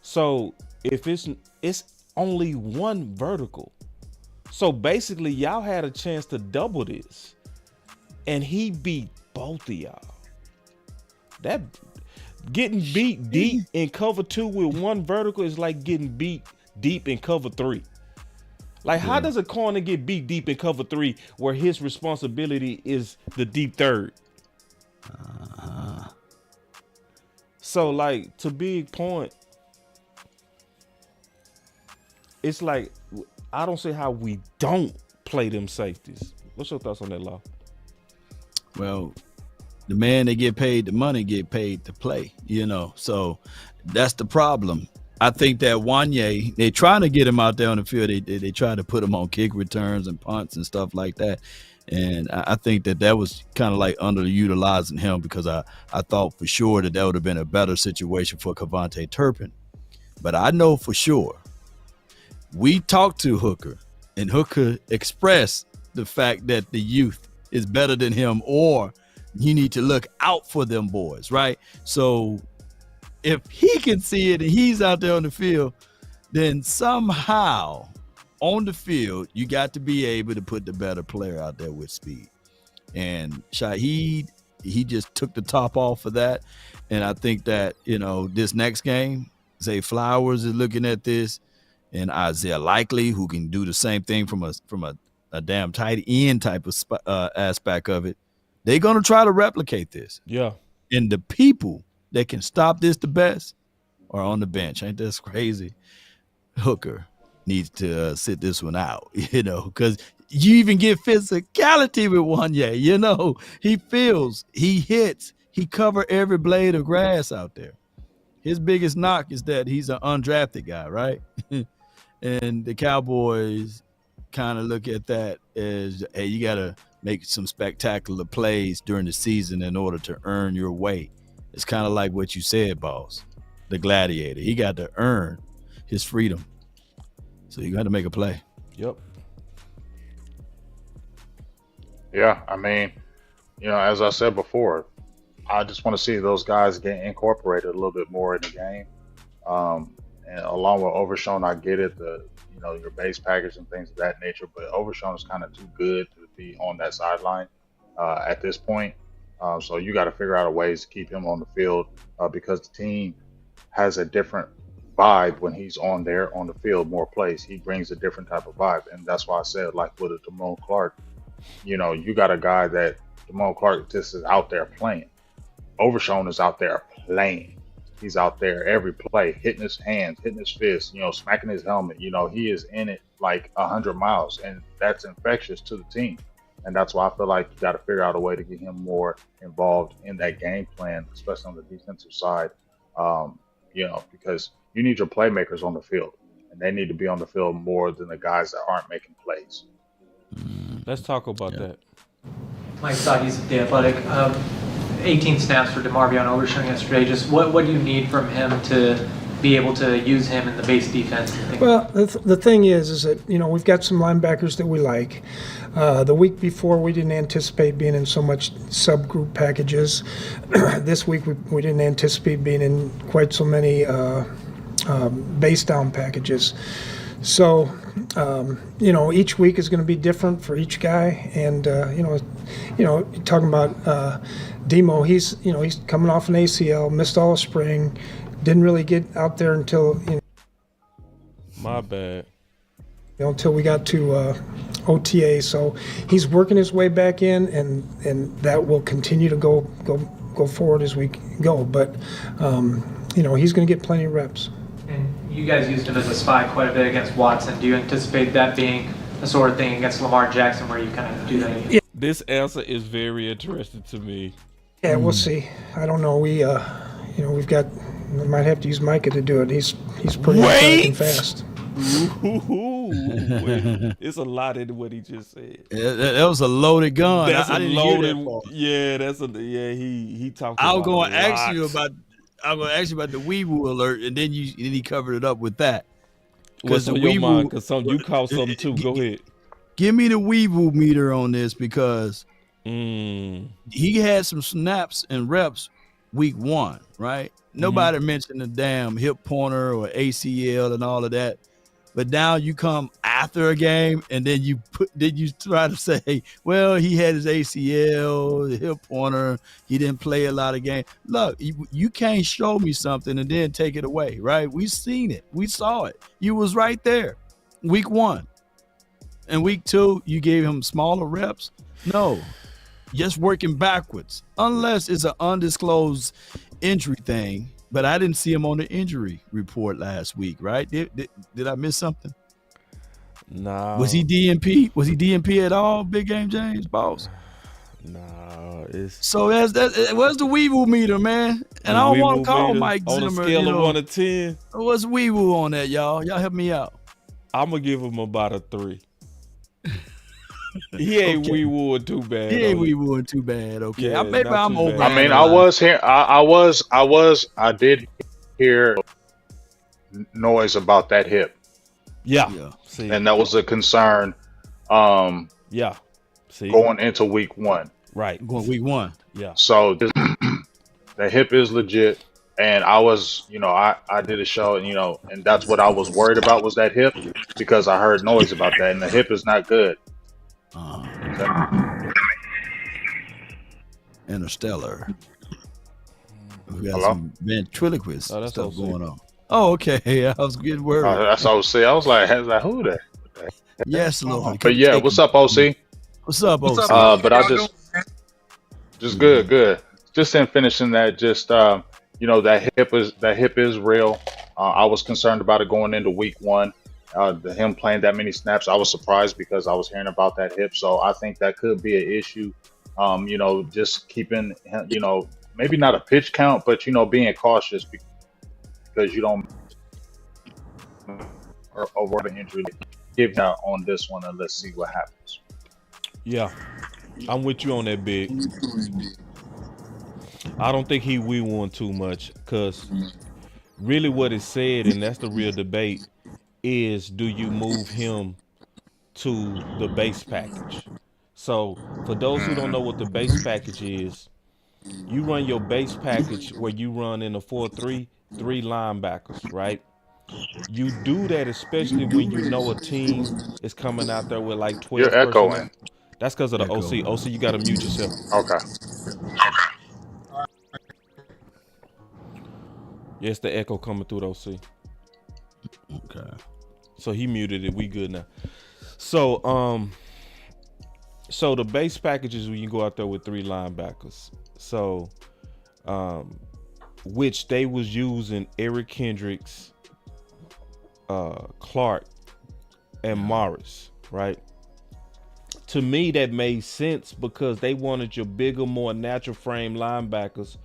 So if it's only 1 vertical. So basically y'all had a chance to double this, and he beat both of y'all. That getting beat deep in cover 2 with 1 vertical is like getting beat deep in cover 3. Like, how does a corner get beat deep in cover 3 where his responsibility is the deep third? So, like, to Big point, it's like, I don't see how we don't play them safeties. What's your thoughts on that, Law? Well, the man that get paid the money get paid to play, So that's the problem. I think that Wanye, they trying to get him out there on the field. They try to put him on kick returns and punts and stuff like that. And I think that was kind of like underutilizing him, because I thought for sure that would have been a better situation for Kevontae Turpin. But I know for sure, we talked to Hooker, and Hooker expressed the fact that the youth is better than him, or you need to look out for them boys, right? So if he can see it and he's out there on the field, then somehow on the field, you got to be able to put the better player out there with speed. And Shaheed, he just took the top off of that. And I think that, this next game, Zay Flowers is looking at this, and Isaiah Likely, who can do the same thing from a damn tight end type of aspect of it. They're going to try to replicate this. Yeah. And the people that can stop this the best are on the bench. Ain't this crazy? Hooker needs to sit this one out, because you even get physicality with Wanye. He feels, he hits, he cover every blade of grass out there. His biggest knock is that he's an undrafted guy, right? And the Cowboys kind of look at that as, hey, you got to make some spectacular plays during the season in order to earn your way. It's kind of like what you said, boss, the gladiator. He got to earn his freedom. So you got to make a play. Yep. Yeah, I mean, as I said before, I just want to see those guys get incorporated a little bit more in the game. And along with Overshown, I get it, your base package and things of that nature, but Overshown is kind of too good to be on that sideline at this point. So you got to figure out a ways to keep him on the field because the team has a different vibe when he's on the field, more plays. He brings a different type of vibe. And that's why I said, like with a Damone Clark, you got a guy that Damone Clark just is out there playing. Overshown is out there playing. He's out there every play, hitting his hands, hitting his fists, smacking his helmet. He is in it like 100 miles, and that's infectious to the team. And that's why I feel like you got to figure out a way to get him more involved in that game plan, especially on the defensive side, because you need your playmakers on the field, and they need to be on the field more than the guys that aren't making plays. Let's talk about that. Mike Soggy's The Athletic. 18 snaps for DeMarvion Overshown yesterday. Just what do you need from him to be able to use him in the base defense? Well, the thing is that, we've got some linebackers that we like. The week before, we didn't anticipate being in so much subgroup packages. This week, we didn't anticipate being in quite so many base down packages. So, each week is going to be different for each guy. And, talking about Demo, he's coming off an ACL, missed all of spring, didn't really get out there until, My bad. Until we got to OTA. So he's working his way back in, and that will continue to go forward as we go. But, he's going to get plenty of reps. And you guys used him as a spy quite a bit against Watson. Do you anticipate that being the sort of thing against Lamar Jackson where you kind of do that? Yeah. This answer is very interesting to me. Yeah, we'll see. I don't know. We might have to use Micah to do it. He's pretty athletic and fast. It's a lot in what he just said. That was a loaded gun. That's I didn't loaded. hear that part. Yeah, he talked. I was going to ask you about the wee woo alert, and then he covered it up with that. What's on your mind? Because you caught something too. Go ahead. Give me the wee woo meter on this, because he had some snaps and reps week 1, right? Nobody mentioned the damn hip pointer or ACL and all of that. But now you come after a game, and then you try to say, well, he had his ACL, the hip pointer, he didn't play a lot of games. Look, you can't show me something and then take it away, right? We seen it. We saw it. You was right there. Week 1. And week 2, you gave him smaller reps? No. Just working backwards. Unless it's an undisclosed injury thing. But I didn't see him on the injury report last week, right? Did I miss something? No. Was he DNP? Was he DNP at all, Big Game James, boss? Nah, it's So where's the wee-woo meter, man? And I don't want to call Mike on Zimmer. a scale of 1 to 10. What's wee-woo on that, y'all? Y'all help me out. I'm gonna give him about a 3. He ain't Okay. wee-wooing too bad. He ain't wee-wooing too bad. Okay, Yeah, maybe not I'm too over. bad. I mean, I did hear noise about that hip, Yeah. See. and that was a concern. Yeah. See. Going into week 1. Right. Going week 1. Yeah. So the hip is legit, and I was, I did a show, and and that's what I was worried about was that hip, because I heard noise about that, and the hip is not good. Interstellar. We got Hello? some ventriloquist that's stuff OC. going on. Oh, okay. I was getting worried. That's OC. I was like, who that? Yes, Lord. But yeah, what's up, OC? What's up, OC? But I just good. Just in finishing that, just that hip is real. I was concerned about it going into week 1. Him playing that many snaps, I was surprised because I was hearing about that hip. So I think that could be an issue. Just keeping, maybe not a pitch count, but being cautious because you don't over the injury. Give out on this one and let's see what happens. Yeah, I'm with you on that, Big. I don't think he wee-wooing too much, because really what is said, and that's the real debate, is do you move him to the base package? So for those who don't know what the base package is, you run your base package where you run in a 4-3, 3 linebackers, right? You do that especially when you know a team is coming out there with like 12 You're personnel. echoing. That's because of the OC. OC, you got to mute yourself. Okay. Yes, the echo coming through the OC. Okay. So he muted it. We good now. So so the base package is when you go out there with 3 linebackers. So which they was using Eric Kendricks, Clark, and Morris, right? To me, that made sense because they wanted your bigger, more natural frame linebackers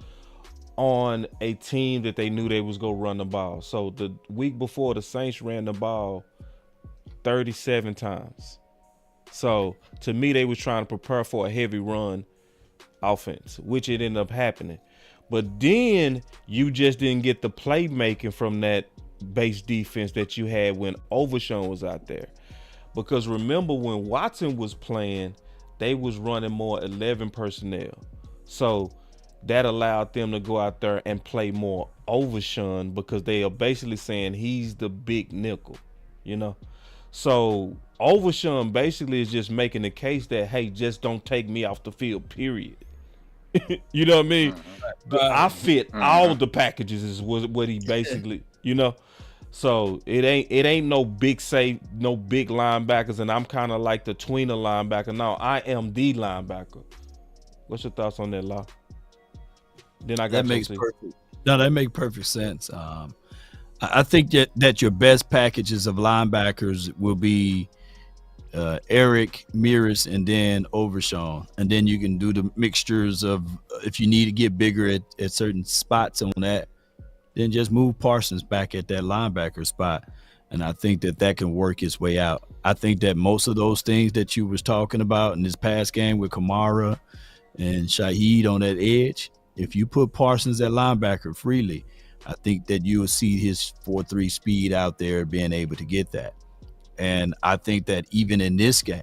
on a team that they knew they was gonna run the ball. So the week before, the Saints ran the ball 37 times. So to me, they was trying to prepare for a heavy run offense, which it ended up happening. But then you just didn't get the playmaking from that base defense that you had when Overshown was out there. Because remember when Watson was playing, they was running more 11 personnel. So that allowed them to go out there and play more Overshown because they are basically saying he's the big nickel, So Overshown basically is just making the case that, hey, just don't take me off the field, period. You know what I mean? I fit all the packages is what he basically, So it ain't no big linebackers, and I'm kind of like the tweener linebacker. No, I am the linebacker. What's your thoughts on that, Law? Then I got that makes perfect. No, that makes perfect sense. I think that your best packages of linebackers will be Eric, Mears, and then Overshown, and then you can do the mixtures of if you need to get bigger at certain spots on that, then just move Parsons back at that linebacker spot, and I think that can work its way out. I think that most of those things that you was talking about in this past game with Kamara and Shaheed on that edge, if you put Parsons at linebacker freely, I think that you will see his 4.3 speed out there being able to get that. And I think that even in this game,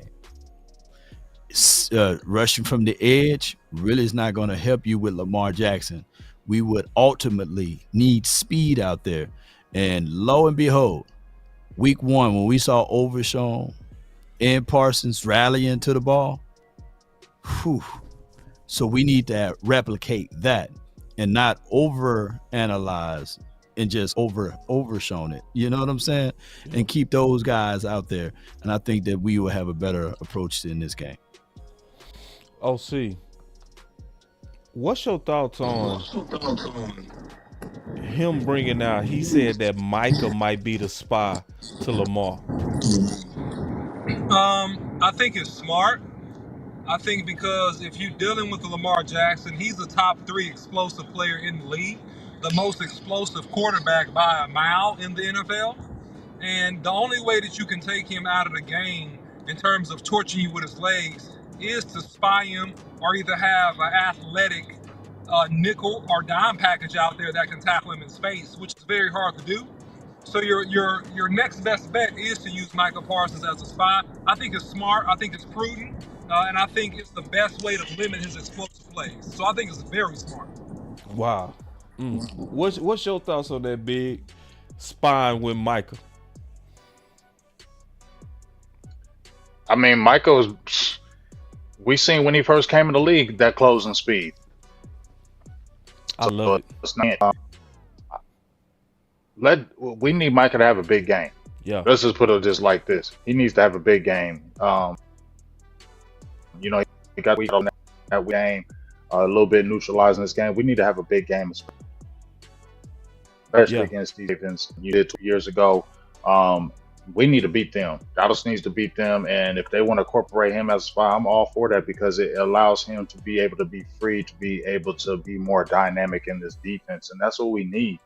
rushing from the edge really is not going to help you with Lamar Jackson. We would ultimately need speed out there. And lo and behold, week 1, when we saw Overshown and Parsons rallying to the ball, so we need to replicate that and not overanalyze and just overshown it. You know what I'm saying? And keep those guys out there. And I think that we will have a better approach in this game. OC, what's your thoughts on him bringing out, he said that Micah might be the spy to Lamar? I think it's smart. I think because if you're dealing with Lamar Jackson, he's a top 3 explosive player in the league, the most explosive quarterback by a mile in the NFL. And the only way that you can take him out of the game in terms of torching you with his legs is to spy him or either have an athletic nickel or dime package out there that can tackle him in space, which is very hard to do. So your next best bet is to use Michael Parsons as a spy. I think it's smart. I think it's prudent. And I think it's the best way to limit his explosive plays. So I think it's very smart. Wow. What's your thoughts on that big spine with Michael? I mean, Michael's. We seen when he first came in the league that closing speed. I love it. We need Michael to have a big game. Yeah. Let's just put it just like this. He needs to have a big game. You know, he got weak on that game, a little bit neutralizing this game. We need to have a big game, especially against these Ravens. You did 2 years ago. We need to beat them. Dallas needs to beat them, and if they want to incorporate him as a spy, I'm all for that because it allows him to be able to be free, to be able to be more dynamic in this defense, and that's what we need.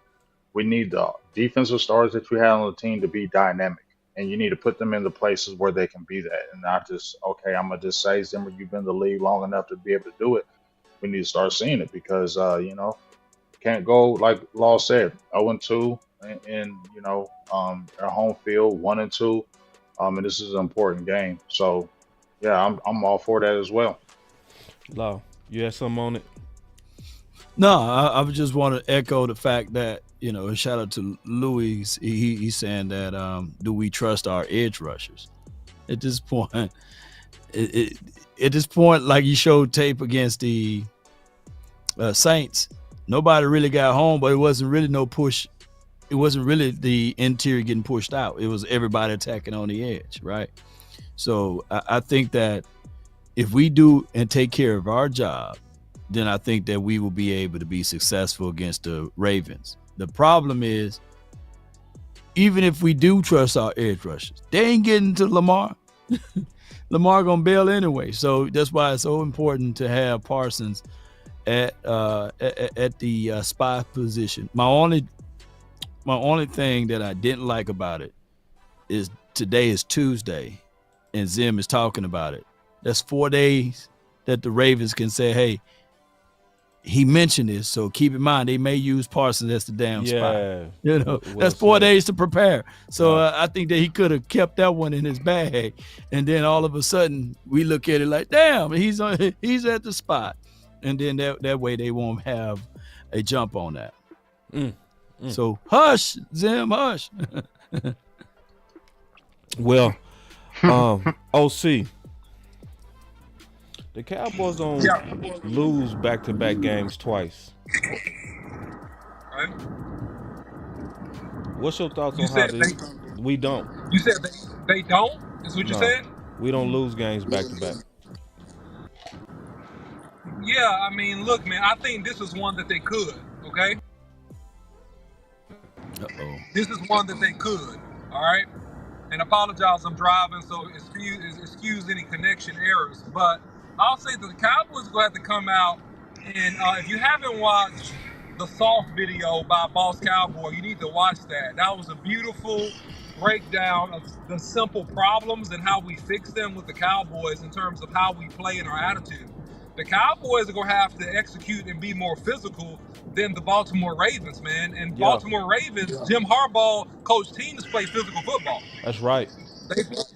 We need the defensive stars that you have on the team to be dynamic, and you need to put them in the places where they can be that, and not just, okay, I'm going to just say, Zimmer, you've been in the league long enough to be able to do it. We need to start seeing it because, you know, can't go, like Law said, 0-2 in you know, our home field, 1-2, and this is an important game. So, yeah, I'm all for that as well. Law, you have something on it? No, I just want to echo the fact that, you know, shout out to Louis. He's saying that do we trust our edge rushers? At this point, at this point, like you showed tape against the Saints, nobody really got home, but it wasn't really no push. It wasn't really the interior getting pushed out. It was everybody attacking on the edge, right? So I think that if we do and take care of our job, then I think that we will be able to be successful against the Ravens. The problem is, even if we do trust our edge rushers, they ain't getting to Lamar. Lamar gonna bail anyway. So that's why it's so important to have Parsons at the spy position. My only thing that I didn't like about it is today is Tuesday, and Zim is talking about it. That's 4 days that the Ravens can say, hey, he mentioned this, so keep in mind they may use Parsons as the damn spy. You know, that's 4 days to prepare. So I think that he could have kept that one in his bag, and then all of a sudden we look at it like, damn, he's at the spot, and then that way they won't have a jump on that. So hush, Zim, hush. Well, OC. The Cowboys don't lose back-to-back games twice. Right. What's your thoughts on how this? We don't. You said they don't? Is what you said? We don't lose games back-to-back. Yeah, I mean, look, man, I think this is one that they could, okay? This is one that they could, all right? And apologize, I'm driving, so excuse any connection errors. But I'll say that the Cowboys are going to have to come out, and if you haven't watched the soft video by Boss Cowboy, you need to watch that. That was a beautiful breakdown of the simple problems and how we fix them with the Cowboys in terms of how we play and our attitude. The Cowboys are going to have to execute and be more physical than the Baltimore Ravens, man. And Baltimore Ravens, Jim Harbaugh coached teams play physical football. That's right.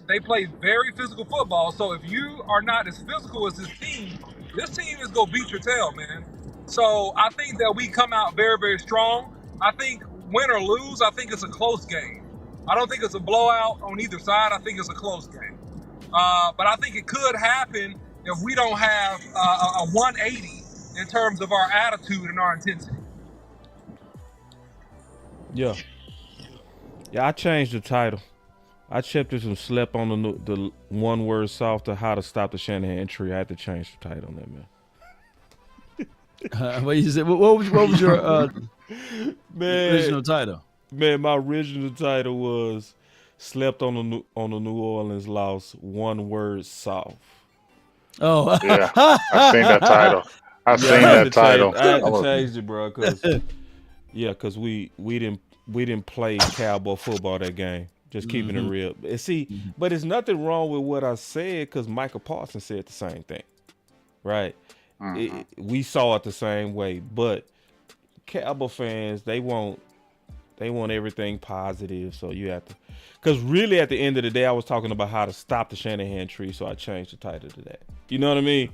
They play very physical football. So if you are not as physical as this team is going to beat your tail, man. So I think that we come out very, very strong. I think win or lose, I think it's a close game. I don't think it's a blowout on either side. I think it's a close game. But I think it could happen if we don't have a 180 in terms of our attitude and our intensity. Yeah, I changed the title. I shifted from slept on the one word soft to how to stop the Shanahan tree. I had to change the title on that, man. What you said? What was your original title? Man, my original title was slept on the New Orleans loss. One word soft. Oh, Yeah, I seen that title. I Yeah, seen that title. I had I to was, change it, bro, cause we didn't play cowboy football that game. Just keeping it Mhm. real. And see, Mhm. but it's nothing wrong with what I said, cause Michael Parsons said the same thing, right? mhm. We saw it the same way, but cowboy fans they want everything positive, so you have to. Cause really, at the end of the day, I was talking about how to stop the Shanahan tree, so I changed the title to that. You know what I mean?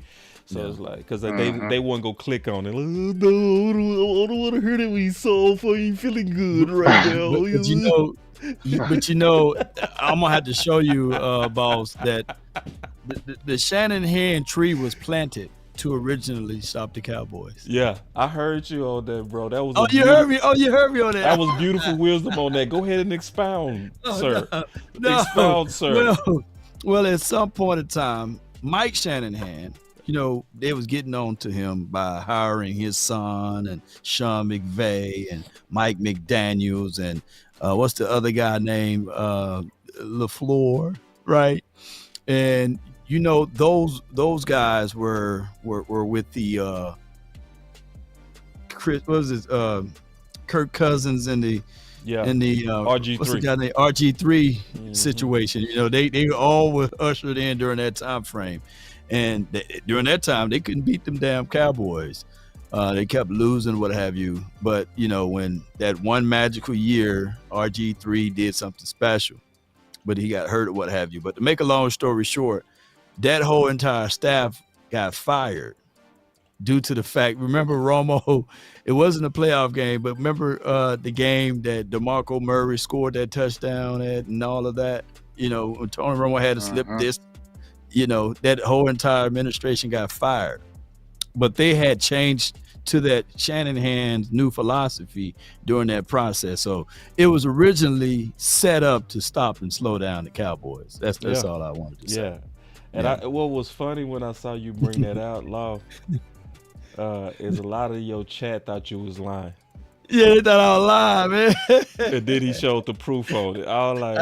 So Yeah. it's like, cause Mhm. they wouldn't go click on it. Like, oh, no, I don't want to hear it. We so for you feeling good right But you now. know, I'm gonna have to show you, boss, that the Shanahan tree was planted to originally stop the Cowboys. Yeah, I heard you on that, bro. That was a Oh, you heard beautiful. me. Oh, you heard me on That that. was beautiful wisdom on that. Go ahead and expound, Oh, sir. no, no. Expound, sir. Well, at some point in time, Mike Shanahan, they was getting on to him by hiring his son and Sean McVay and Mike McDaniels and what's the other guy named LaFleur, right? And those guys were with the Chris, what was it, Kirk Cousins and the Yeah, what's the RG3. guy named RG3 Mhm. situation. They all were ushered in during that time frame, and during that time they couldn't beat them damn Cowboys. They kept losing, what have you. But when that one magical year, RG3 did something special, but he got hurt or what have you. But to make a long story short, that whole entire staff got fired due to the fact, remember Romo, it wasn't a playoff game, but remember the game that DeMarco Murray scored that touchdown at and all of that, when Tony Romo had to slip Mhm. this, that whole entire administration got fired. But they had changed to that Shanahan's new philosophy during that process. So it was originally set up to stop and slow down the Cowboys. That's Yeah, all I wanted to say. yeah. And Yeah. what was funny when I saw you bring that out, Law, is a lot of your chat thought you was lying. Yeah, they thought I was lying, man. And then he showed the proof on it. I was like,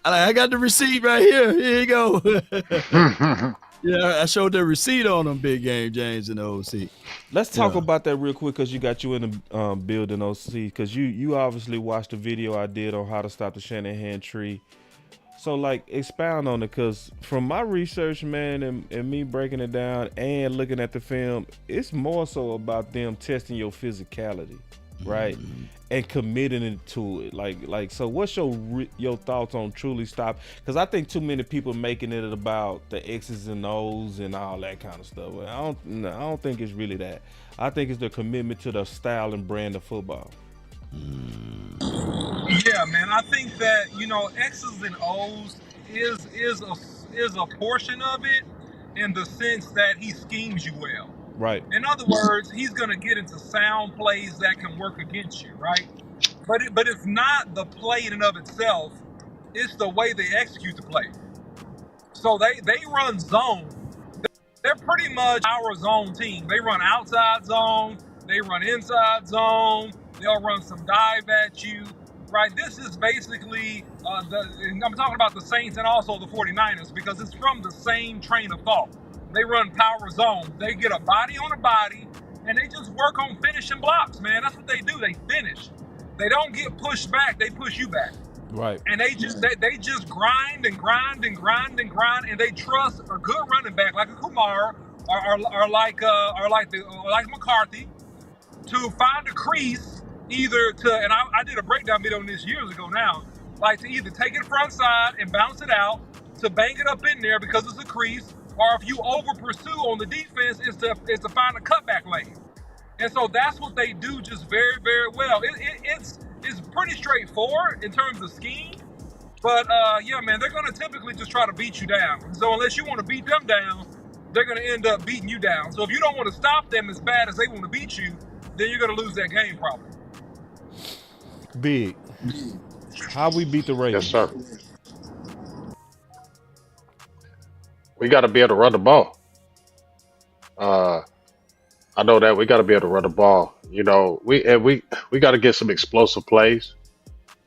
I got the receipt right here. Here you go. Yeah, I showed the receipt on them, Big Game James and the OC. let's talk Yeah. about that real quick, because you got you in the building, OC, because you obviously watched the video I did on how to stop the Shanahan tree. So, like, expound on it, because from my research, man, and me breaking it down and looking at the film, it's more so about them testing your physicality, right? And committing it to it. Like, so what's your thoughts on truly stop? Because I think too many people making it about the X's and O's and all that kind of stuff. I don't think it's really that. I think it's the commitment to the style and brand of football. Yeah, man. I think that X's and O's is a portion of it, in the sense that he schemes you well. Right. In other words, he's gonna get into sound plays that can work against you, right? But it's not the play in and of itself; it's the way they execute the play. So they run zone. They're pretty much our zone team. They run outside zone, they run inside zone, they'll run some dive at you, right? This is basically, I'm talking about the Saints and also the 49ers, because it's from the same train of thought. They run power zone. They get a body on a body, and they just work on finishing blocks, man. That's what they do. They finish. They don't get pushed back. They push you back. Right. And they just grind and grind and grind and grind, and they trust a good running back like a Kumar or like McCarthy to find a crease, either to, and I did a breakdown video on this years ago now, like to either take it front side and bounce it out, to bang it up in there because it's a crease, or if you over pursue on the defense, is to find a cutback lane. And so that's what they do just very, very well. It's pretty straightforward in terms of scheme, but yeah, man, they're gonna typically just try to beat you down. So unless you want to beat them down, they're gonna end up beating you down. So if you don't want to stop them as bad as they want to beat you, then you're gonna lose that game probably. Big. How we beat the Ravens? Yes, sir. We got to be able to run the ball. I know that we got to be able to run the ball. We got to get some explosive plays.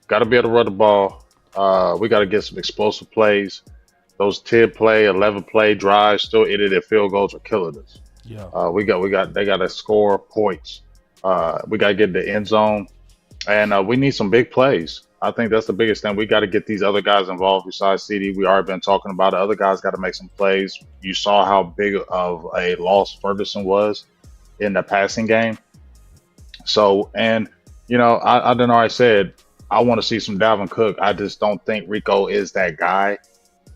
Got to be able to run the ball. We got to get some explosive plays. those 10 play, 11 play drives still ended at field goals are killing us. Yeah. They got to score points. We got to get in the end zone, and we need some big plays. I think that's the biggest thing. We got to get these other guys involved besides CD. We already been talking about it. Other guys got to make some plays. You saw how big of a loss Ferguson was in the passing game. So, and I don't know. I said I want to see some Dalvin Cook. I just don't think Rico is that guy.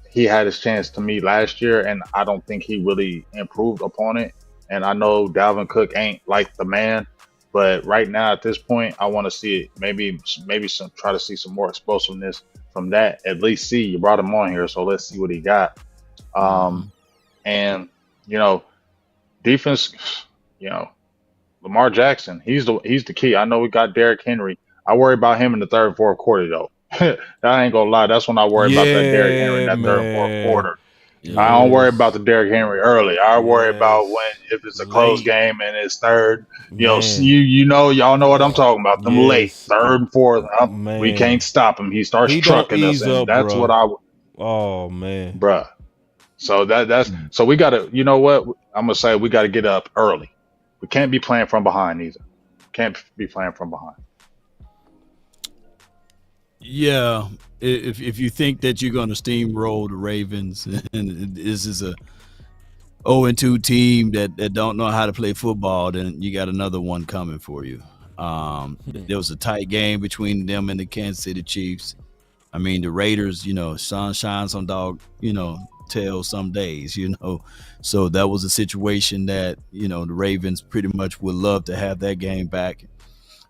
He had his chance to me last year, and I don't think he really improved upon it. And I know Dalvin Cook ain't like the man, but right now at this point, I want to see it. Maybe try to see some more explosiveness from that. At least see you brought him on here, so let's see what he got. And defense, Lamar Jackson, he's the key. I know we got Derrick Henry. I worry about him in the third and fourth quarter though. I ain't gonna lie. That's when I worry about that Derrick Henry in that third and fourth quarter. Yes. I don't worry about the Derrick Henry early. I worry about if it's a close Late. game and it's third. Man. Y'all know what I'm talking about. Them late third and fourth. Man. We can't stop him. He starts He trucking don't us. ease And up, that's bruh. what I. Oh man, Bruh. So that's so we gotta. You know what? I'm gonna say we gotta get up early. We can't be playing from behind either. Can't be playing from behind. Yeah, if you think that you're going to steamroll the Ravens, and this is a 0-2 team that don't know how to play football, then you got another one coming for you. There was a tight game between them and the Kansas City Chiefs. I mean, the Raiders, sun shines on dog, tail some days, So that was a situation that, the Ravens pretty much would love to have that game back.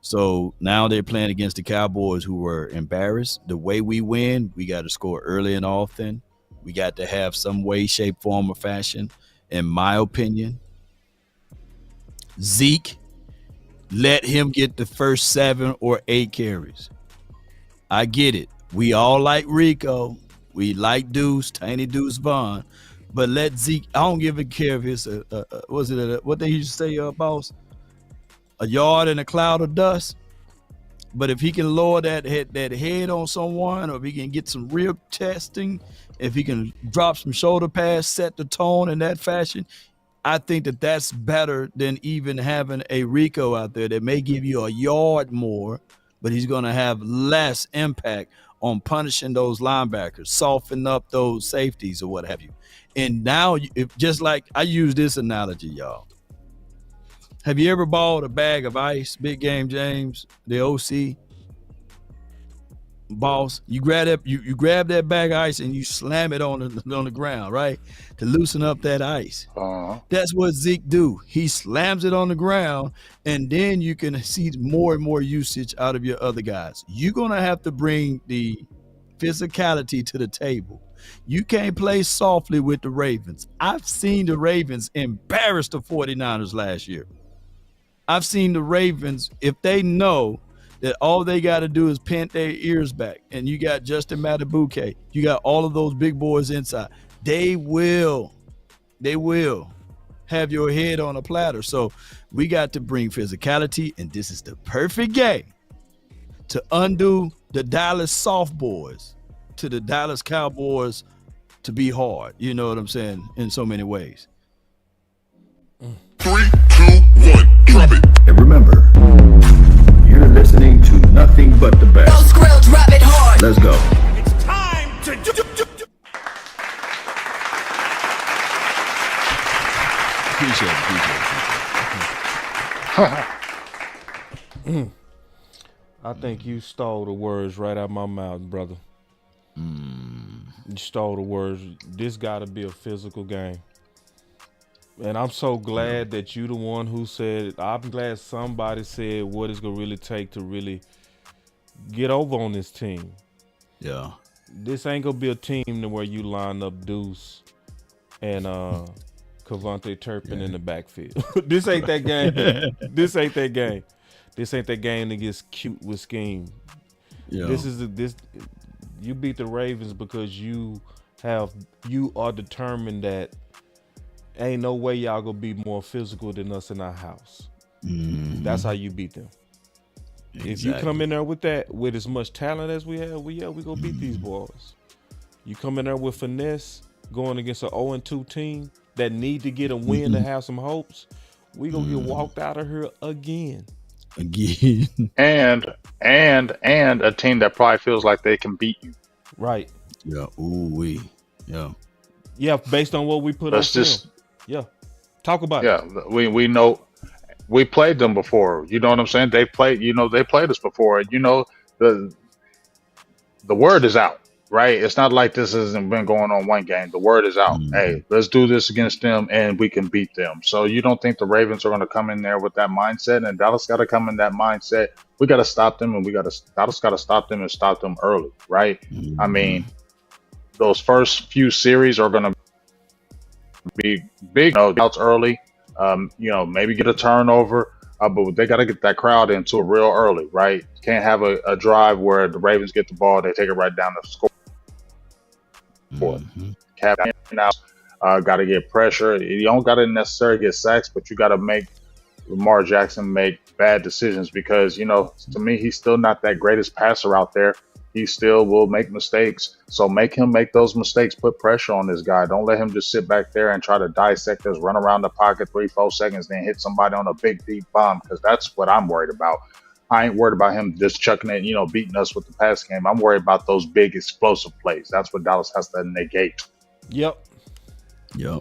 So now they're playing against the Cowboys, who were embarrassed. The way we win, we got to score early and often. We got to have some way, shape, form, or fashion. In my opinion, Zeke, let him get the first 7 or 8 carries. I get it. We all like Rico. We like Deuce, Tiny Deuce Vaughn. But let Zeke, I don't give a care if it's what they used to say, boss? A yard in a cloud of dust. But if he can lower that head on someone, or if he can get some real testing, if he can drop some shoulder pads, set the tone in that fashion, I think that that's better than even having a Rico out there that may give you a yard more, but he's going to have less impact on punishing those linebackers, soften up those safeties or what have you. And now, just like I use this analogy, y'all. Have you ever bought a bag of ice, Big Game James, the OC? Boss, you grab that bag of ice and you slam it on the ground, right? To loosen up that ice. That's what Zeke do. He slams it on the ground, and then you can see more and more usage out of your other guys. You're going to have to bring the physicality to the table. You can't play softly with the Ravens. I've seen the Ravens embarrass the 49ers last year. I've seen the Ravens, if they know that all they got to do is pin their ears back, and you got Justin Matabuke, you got all of those big boys inside, they will have your head on a platter. So we got to bring physicality, and this is the perfect game to undo the Dallas soft boys to the Dallas Cowboys to be hard. You know what I'm saying? In so many ways. 3, 2, 1, drop it. And remember, you're listening to nothing but the best. Those grills drop it hard. Let's go. It's time to do. Appreciate it. I think you stole the words right out of my mouth, brother. You stole the words. This got to be a physical game. And I'm so glad that you the one who said, I'm glad somebody said what it's going to really take to really get over on this team. Yeah. This ain't going to be a team to where you line up Deuce and Cavante Turpin in the backfield. This ain't that game. This ain't that game. This ain't that game that gets cute with scheme. Yeah. This you beat the Ravens because you are determined that ain't no way y'all gonna be more physical than us in our house. Mm-hmm. That's how you beat them. Exactly. If you come in there with as much talent as we have, we gonna beat these boys. You come in there with finesse, going against an 0-2 team that need to get a win to have some hopes. We gonna get walked out of here again. and a team that probably feels like they can beat you. Right. Yeah. Ooh, yeah. Yeah, based on what we put Let's on just film. Yeah. Talk about it. Yeah, we know we played them before. You know what I'm saying? They played us before. You know, the word is out, right? It's not like this hasn't been going on one game. The word is out. Hey, let's do this against them and we can beat them. So you don't think the Ravens are going to come in there with that mindset, and Dallas got to come in that mindset. We got to stop them, and Dallas got to stop them and stop them early, right? I mean, those first few series are going to be big outs early. Maybe get a turnover, but they got to get that crowd into it real early, right? Can't have a drive where the Ravens get the ball, they take it right down the score. Cap out, got to get pressure. You don't got to necessarily get sacks, but you got to make Lamar Jackson make bad decisions because, to me, he's still not that greatest passer out there. He still will make mistakes. So make him make those mistakes. Put pressure on this guy. Don't let him just sit back there and try to dissect us, run around the pocket 3-4 seconds, then hit somebody on a big, deep bomb, because that's what I'm worried about. I ain't worried about him just chucking it, beating us with the pass game. I'm worried about those big, explosive plays. That's what Dallas has to negate. Yep. Yeah,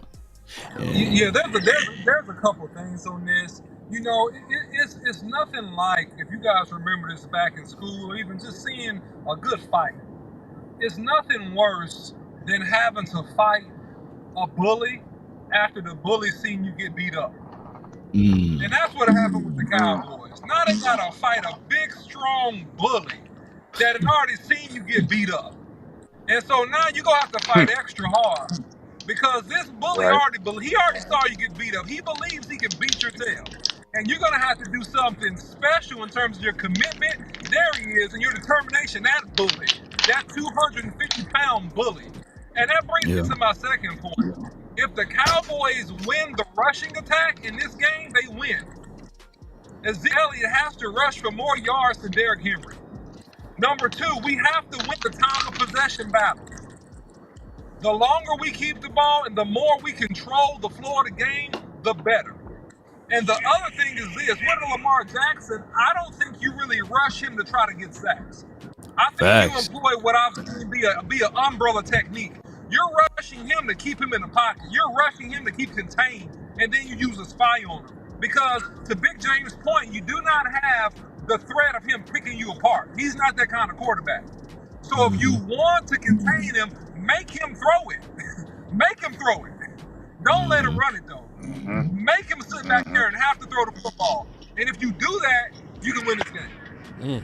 there's a couple things on this. It's nothing like, if you guys remember this back in school, or even just seeing a good fight. It's nothing worse than having to fight a bully after the bully seen you get beat up. And that's what happened with the Cowboys. Now they gotta fight a big, strong bully that had already seen you get beat up. And so now you're gonna have to fight extra hard. Because this bully already saw you get beat up. He believes he can beat your tail. And you're going to have to do something special in terms of your commitment. There he is, and your determination, that bully, that 250-pound bully. And that brings me to my second point. If the Cowboys win the rushing attack in this game, they win. Ezekiel Elliott has to rush for more yards than Derrick Henry. Number two, we have to win the time of possession battle. The longer we keep the ball and the more we control the flow of the game, the better. And the other thing is this, with Lamar Jackson, I don't think you really rush him to try to get sacks. I think you employ what I've seen be an umbrella technique. You're rushing him to keep him in the pocket. You're rushing him to keep contained, and then you use a spy on him. Because to Big James' point, you do not have the threat of him picking you apart. He's not that kind of quarterback. So if you want to contain him, make him throw it. Make him throw it. Don't let him run it, though. Make him sit back there and have to throw the football. And if you do that, you can win this game.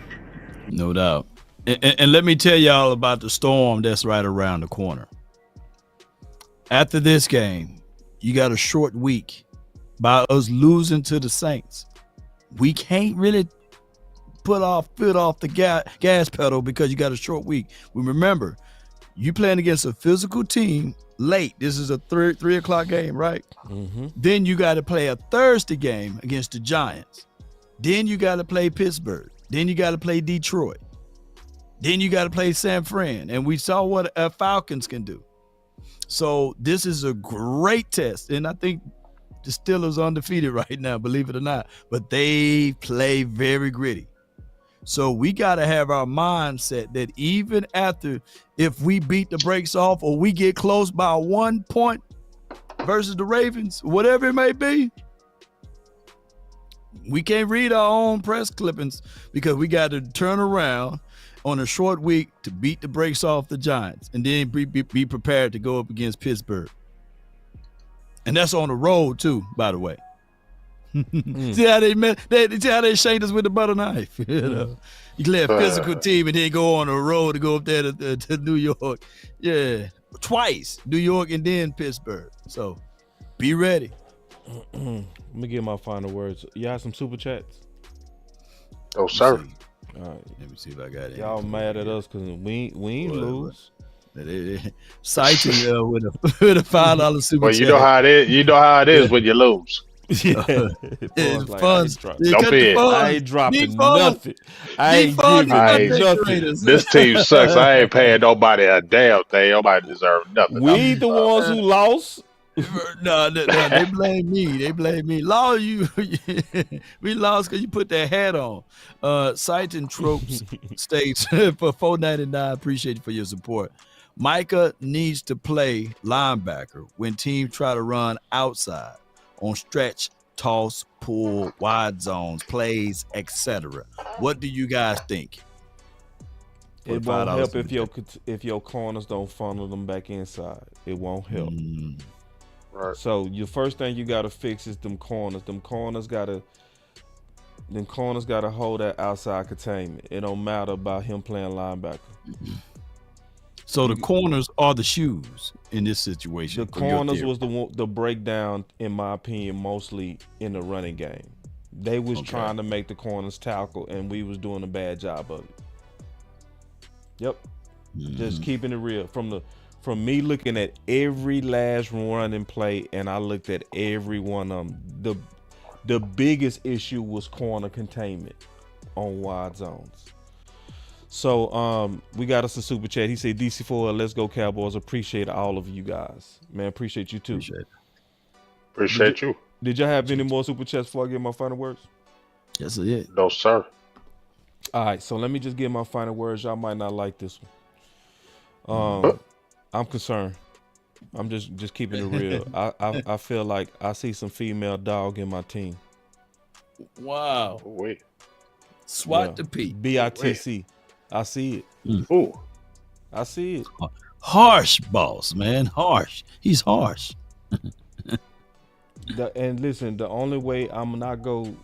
No doubt. And let me tell y'all about the storm that's right around the corner. After this game, you got a short week by us losing to the Saints. We can't really put our foot off the gas pedal because you got a short week. We remember, you playing against a physical team late. This is a 3 o'clock game, right? Then you got to play a Thursday game against the Giants. Then you got to play Pittsburgh. Then you got to play Detroit. Then you got to play San Fran. And we saw what Falcons can do. So this is a great test. And I think the Steelers are undefeated right now, believe it or not. But they play very gritty. So we got to have our mindset that even after, if we beat the brakes off or we get close by 1 point versus the Ravens, whatever it may be, we can't read our own press clippings because we got to turn around on a short week to beat the brakes off the Giants and then be prepared to go up against Pittsburgh. And that's on the road too, by the way. See how they shanked us with the butter knife. You can let a physical team and then go on the road to go up there to New York. Yeah, twice, New York and then Pittsburgh. So be ready. Let me get my final words. You have some super chats? Oh, sir. All right, let me see if I got it. Y'all mad at us because we ain't lose. Citing with a $5 super well, chat. you know how it is. You know how it is when you lose. Yeah, It's Fun's like, I fun. ain't dropping. You Don't cut the be it. I funds. ain't dropping Defund. nothing. I ain't Defund the giving I content nothing. creators. this team sucks. I ain't paying nobody a damn thing. Nobody deserve nothing. We the ones who lost. No, they blame me. They blame me. Law, you we lost because you put that hat on. Sight and Tropes states for $4.99. Appreciate you for your support. Micah needs to play linebacker when teams try to run outside on stretch, toss, pull, wide zones, plays, etc. What do you guys think? It won't help if your corners don't funnel them back inside. It won't help. Right. So your first thing you gotta fix is them corners. Them corners gotta hold that outside containment. It don't matter about him playing linebacker. So the corners are the shoes in this situation. The corners was the breakdown, in my opinion, mostly in the running game. They was trying to make the corners tackle, and we was doing a bad job of it. Yep. Just keeping it real. From me looking at every last running play, and I looked at every one of them, the biggest issue was corner containment on wide zones. So we got us a super chat. He said, DC4, let's go Cowboys. Appreciate all of you guys. Man, appreciate you too. Appreciate you. Did y'all have any more super chats before I get my final words? That's it. No, sir. All right, so let me just get my final words. Y'all might not like this one. I'm concerned. I'm just keeping it real. I feel like I see some female dog in my team. Wow. Wait. SWAT the P. BITC. I see it. Ooh. I see it. Harsh boss, man. Harsh. He's harsh. And listen, the only way I'm not go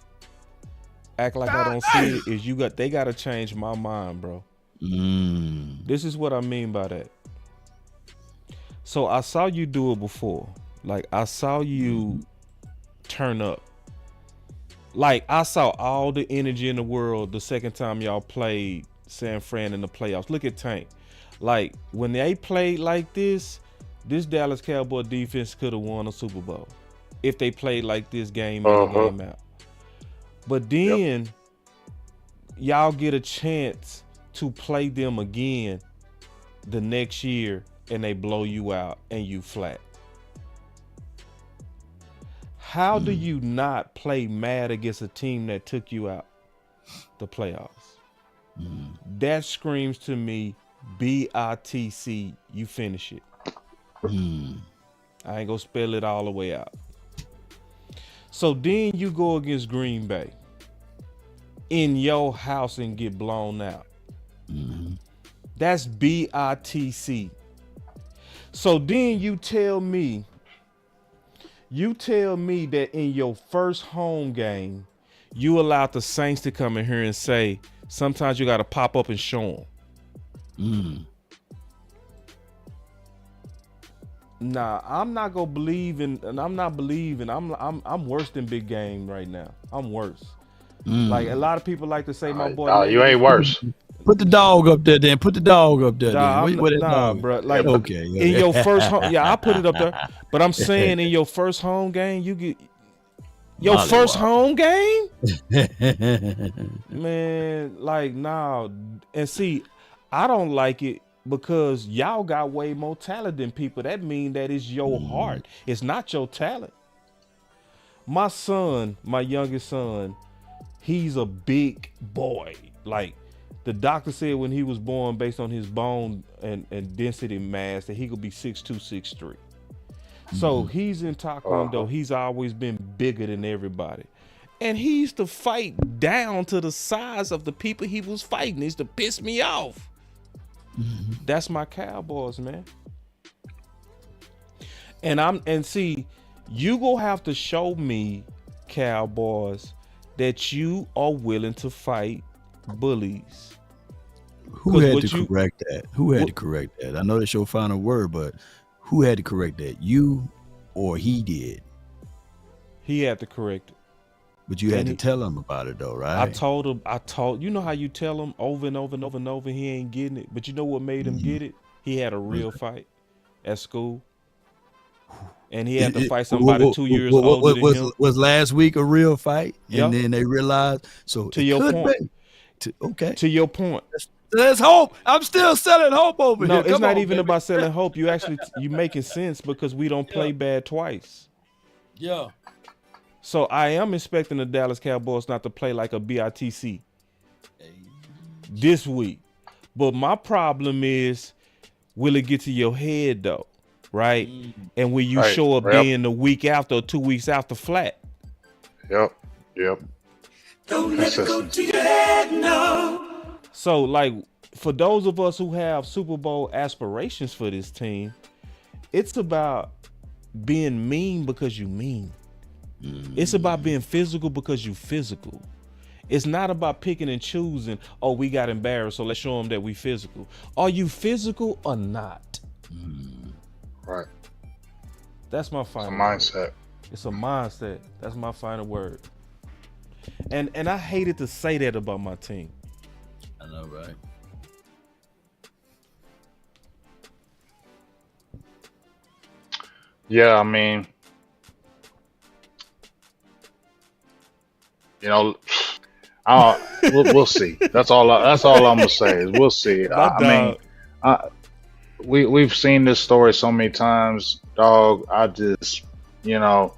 act like I don't see it is they gotta change my mind, bro. This is what I mean by that. So I saw you do it before. Like I saw you turn up. Like I saw all the energy in the world the second time y'all played San Fran in the playoffs. Look at Tank. Like when they played like this Dallas Cowboy defense could have won a Super Bowl if they played like this game in and game out. But then y'all get a chance to play them again the next year and they blow you out and you flat. How do you not play mad against a team that took you out the playoffs? That screams to me BITC, you finish it. I ain't gonna spell it all the way out. So then you go against Green Bay in your house and get blown out. That's BITC. So then you tell me that in your first home game, you allowed the Saints to come in here and say, sometimes you got to pop up and show them. Nah, I'm not gonna believe in, and I'm not believing. I'm worse than Big Game right now. I'm worse. Like a lot of people like to say, my boy. No, you ain't worse. Put the dog up there, then. Put the dog up there, Nah, then. nah, bro. Like, okay, in your first home, I put it up there. But I'm saying, in your first home game, you get your first home game, man. Like, nah, and see, I don't like it because y'all got way more talent than people. That mean that it's your heart. It's not your talent. My son, my youngest son, he's a big boy. Like, the doctor said when he was born, based on his bone and density mass, that he could be 6'2", 6'3". So he's in Taekwondo. He's always been bigger than everybody. And he used to fight down to the size of the people he was fighting. It used to piss me off. That's my Cowboys, man. And see, you gonna have to show me, Cowboys, that you are willing to fight bullies. Who had to correct that? Who had to correct that? I know that's your final word, but who had to correct that? You or he did? He had to correct it. But you had to tell him about it though, right? I told him, you know how you tell him over and over and over and over, he ain't getting it. But you know what made him get it? He had a real fight at school. and he had to fight somebody 2 years older than him. Was last week a real fight? Yep. And then they realized. So To it your could point. be. Okay. To your point. Let's hope. I'm still selling hope over No, here. it's Come not on, even baby. about selling hope. You making sense because we don't play bad twice. Yeah. So I am expecting the Dallas Cowboys not to play like a BITC this week. But my problem is, will it get to your head though? Right? And will you show up then the week after or 2 weeks after flat? Yep. Don't let it go to your head, no. So, like, for those of us who have Super Bowl aspirations for this team, it's about being mean because you mean. It's about being physical because you physical. It's not about picking and choosing, oh, we got embarrassed, so let's show them that we physical. Are you physical or not? Right. That's my final mindset. word. It's a mindset. That's my final word. And I hated to say that about my team. I know, right? Yeah, I mean, we'll see. That's all I'm gonna say is we'll see. We've seen this story so many times, dog. I just, the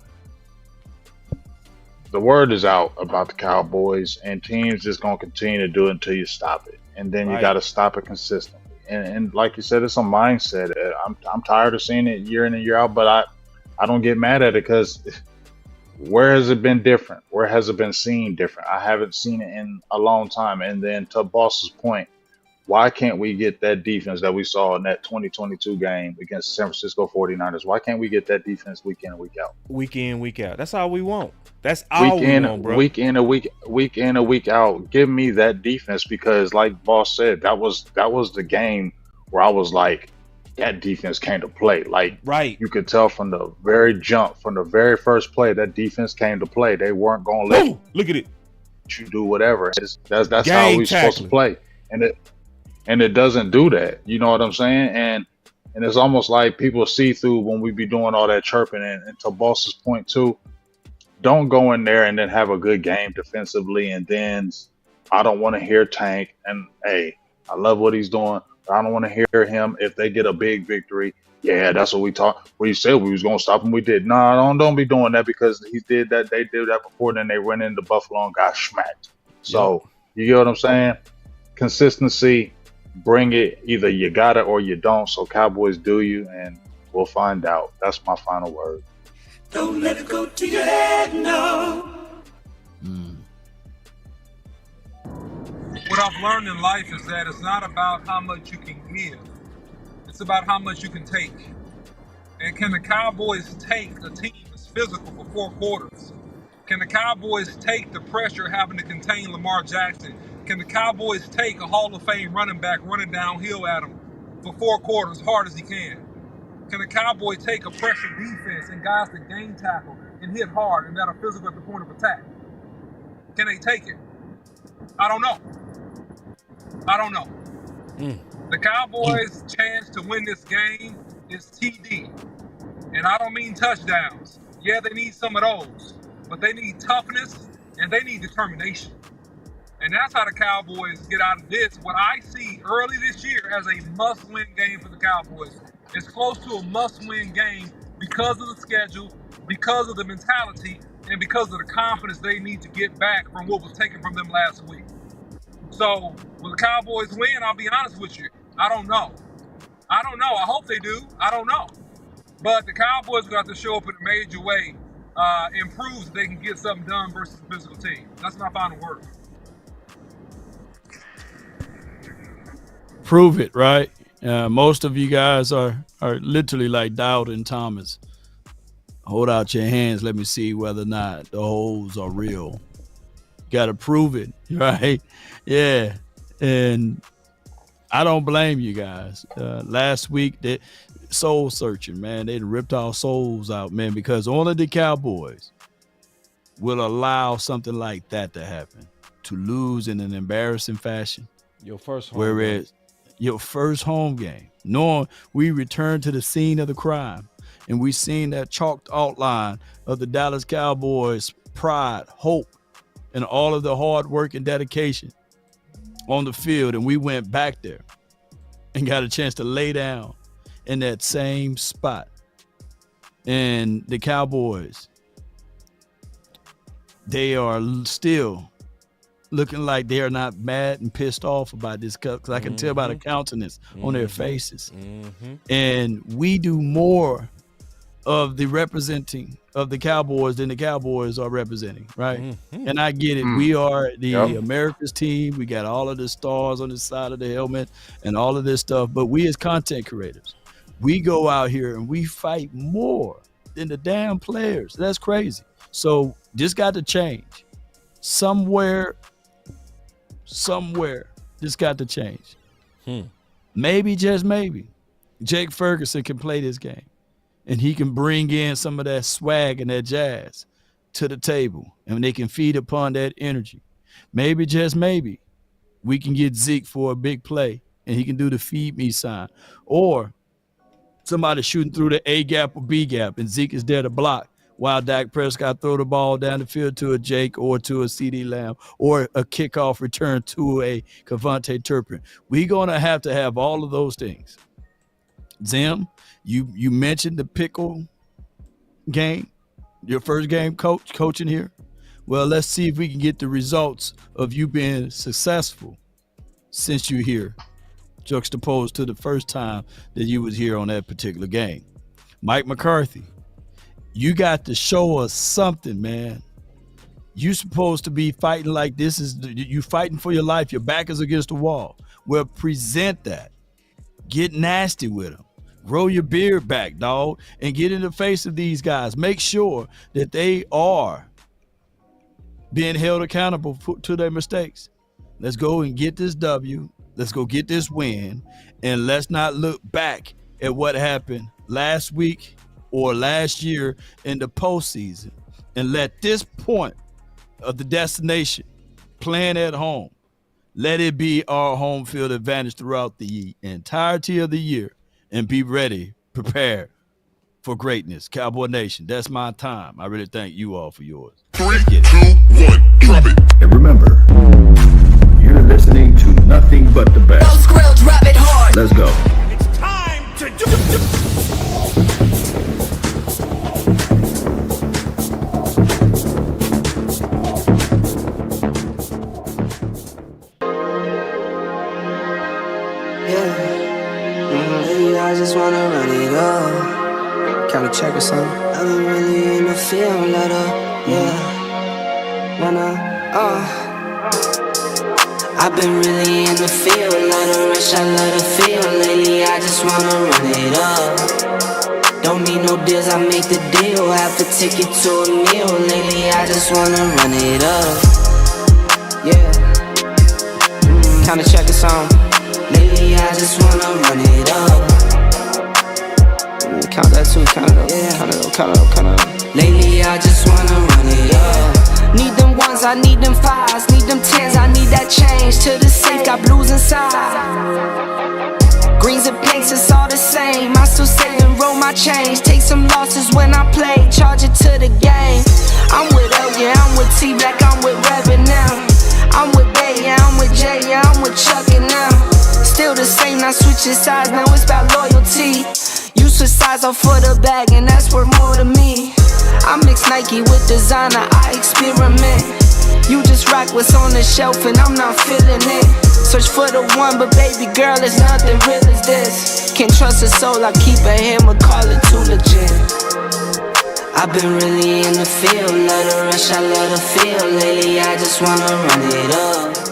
word is out about the Cowboys, and teams just gonna continue to do it until you stop it, and then you got to stop it consistently. And like you said, it's a mindset. I'm tired of seeing it year in and year out, but I don't get mad at it because where has it been different? Where has it been seen different? I haven't seen it in a long time. And then to Boss's point, why can't we get that defense that we saw in that 2022 game against San Francisco 49ers? Why can't we get that defense week in and week out? Week in, week out. That's all we want. That's all we want, bro. Week in and week out. Give me that defense because, like Boss said, that was the game where I was like, that defense came to play. Like, right. You could tell from the very jump, from the very first play, that defense came to play. They weren't going to let look at it. You do whatever. That's how we're supposed to play, and it doesn't do that. You know what I'm saying? And it's almost like people see through when we be doing all that chirping. And to Boss's point too, don't go in there and then have a good game defensively, and then I don't want to hear Tank. And hey, I love what he's doing. I don't want to hear him if they get a big victory. Yeah, that's what we talked. We said we was gonna stop him. We did. No, don't be doing that because he did that. They did that before. Then they went into Buffalo and got smacked. So you get what I'm saying? Consistency, bring it. Either you got it or you don't. So Cowboys do you, and we'll find out. That's my final word. Don't let it go to your head, no. What I've learned in life is that it's not about how much you can give. It's about how much you can take. And can the Cowboys take a team that's physical for 4 quarters? Can the Cowboys take the pressure having to contain Lamar Jackson? Can the Cowboys take a Hall of Fame running back running downhill at him for 4 quarters as hard as he can? Can the Cowboys take a pressure defense and guys that game tackle and hit hard and that are physical at the point of attack? Can they take it? I don't know. The Cowboys' chance to win this game is TD. And I don't mean touchdowns. Yeah, they need some of those. But they need toughness and they need determination. And that's how the Cowboys get out of this. What I see early this year as a must-win game for the Cowboys. It's close to a must-win game because of the schedule, because of the mentality, and because of the confidence they need to get back from what was taken from them last week. So, will the Cowboys win? I'll be honest with you. I don't know. I hope they do. I don't know. But the Cowboys got to show up in a major way and prove that they can get something done versus the physical team. That's my final word. Prove it, right? Most of you guys are literally like Dowd and Thomas. Hold out your hands. Let me see whether or not the holes are real. Got to prove it, right? Yeah. And I don't blame you guys. Last week, they soul searching, man. They ripped our souls out, man, because only the Cowboys will allow something like that to happen, to lose in an embarrassing fashion. Your first home Whereas game. Your first home game, knowing we return to the scene of the crime. and we seen that chalked outline of the Dallas Cowboys' pride, hope, and all of the hard work and dedication on the field, and we went back there and got a chance to lay down in that same spot. And the Cowboys, they are still looking like they are not mad and pissed off about this, because I can tell by the countenance on their faces. And we do more of the representing of the Cowboys than the Cowboys are representing, right? And I get it. We are the America's team. We got all of the stars on the side of the helmet and all of this stuff. But we as content creators, we go out here and we fight more than the damn players. That's crazy. So this got to change. Somewhere, this got to change. Maybe, just maybe, Jake Ferguson can play this game. And he can bring in some of that swag and that jazz to the table, and they can feed upon that energy. Maybe, just maybe, we can get Zeke for a big play, and he can do the feed me sign. Or somebody shooting through the A gap or B gap, and Zeke is there to block while Dak Prescott throw the ball down the field to a Jake or to a CeeDee Lamb or a kickoff return to a Cavante Turpin. We're going to have all of those things. Zim, you mentioned the pickle game, your first game coaching here. Well, let's see if we can get the results of you being successful since you're here, juxtaposed to the first time that you was here on that particular game. Mike McCarthy, you got to show us something, man. You supposed to be fighting like this is you fighting for your life. Your back is against the wall. Well, present that. Get nasty with them. Grow your beard back, dog, and get in the face of these guys. Make sure that they are being held accountable to their mistakes. Let's go and get this W. Let's go get this win, and let's not look back at what happened last week or last year in the postseason, and let this point of the destination, playing at home, let it be our home field advantage throughout the entirety of the year. And be ready, prepared for greatness. Cowboy Nation, that's my time. I really thank you all for yours. 3, 2, 1, drop it. And remember, you're listening to nothing but the best. Those grills rub it hard. Let's go. It's time to do. I just wanna run it up. Kinda check or something. I've been really in the field, let up, I've been really in the field, let her rush, I let her feel. Lately, I just wanna run it up. Don't need no deals, I make the deal. Half a ticket to a meal. Lately, I just wanna run it up. Kinda check or something. Lately, I just wanna run it up. Count that too, count it up. Lately, I just wanna run it up. Need them ones, I need them fives, need them tens, I need that change. To the safe, got blues inside. Greens and pinks, it's all the same. I still save and roll my change. Take some losses when I play, charge it to the game. I'm with L, yeah, I'm with T Black, I'm with Reverend now. I'm with Bay, yeah, I'm with J, yeah, I'm with Chuck and now. Still the same, not switching sides, now it's about loyalty. You switch sides off for the bag, and that's worth more to me. I mix Nike with designer, I experiment. You just rock what's on the shelf, and I'm not feeling it. Search for the one, but baby girl, it's nothing real as this. Can't trust a soul, I keep a hammer, call it too legit. I've been really in the field, let her rush, I let her feel. Lately, I just wanna run it up.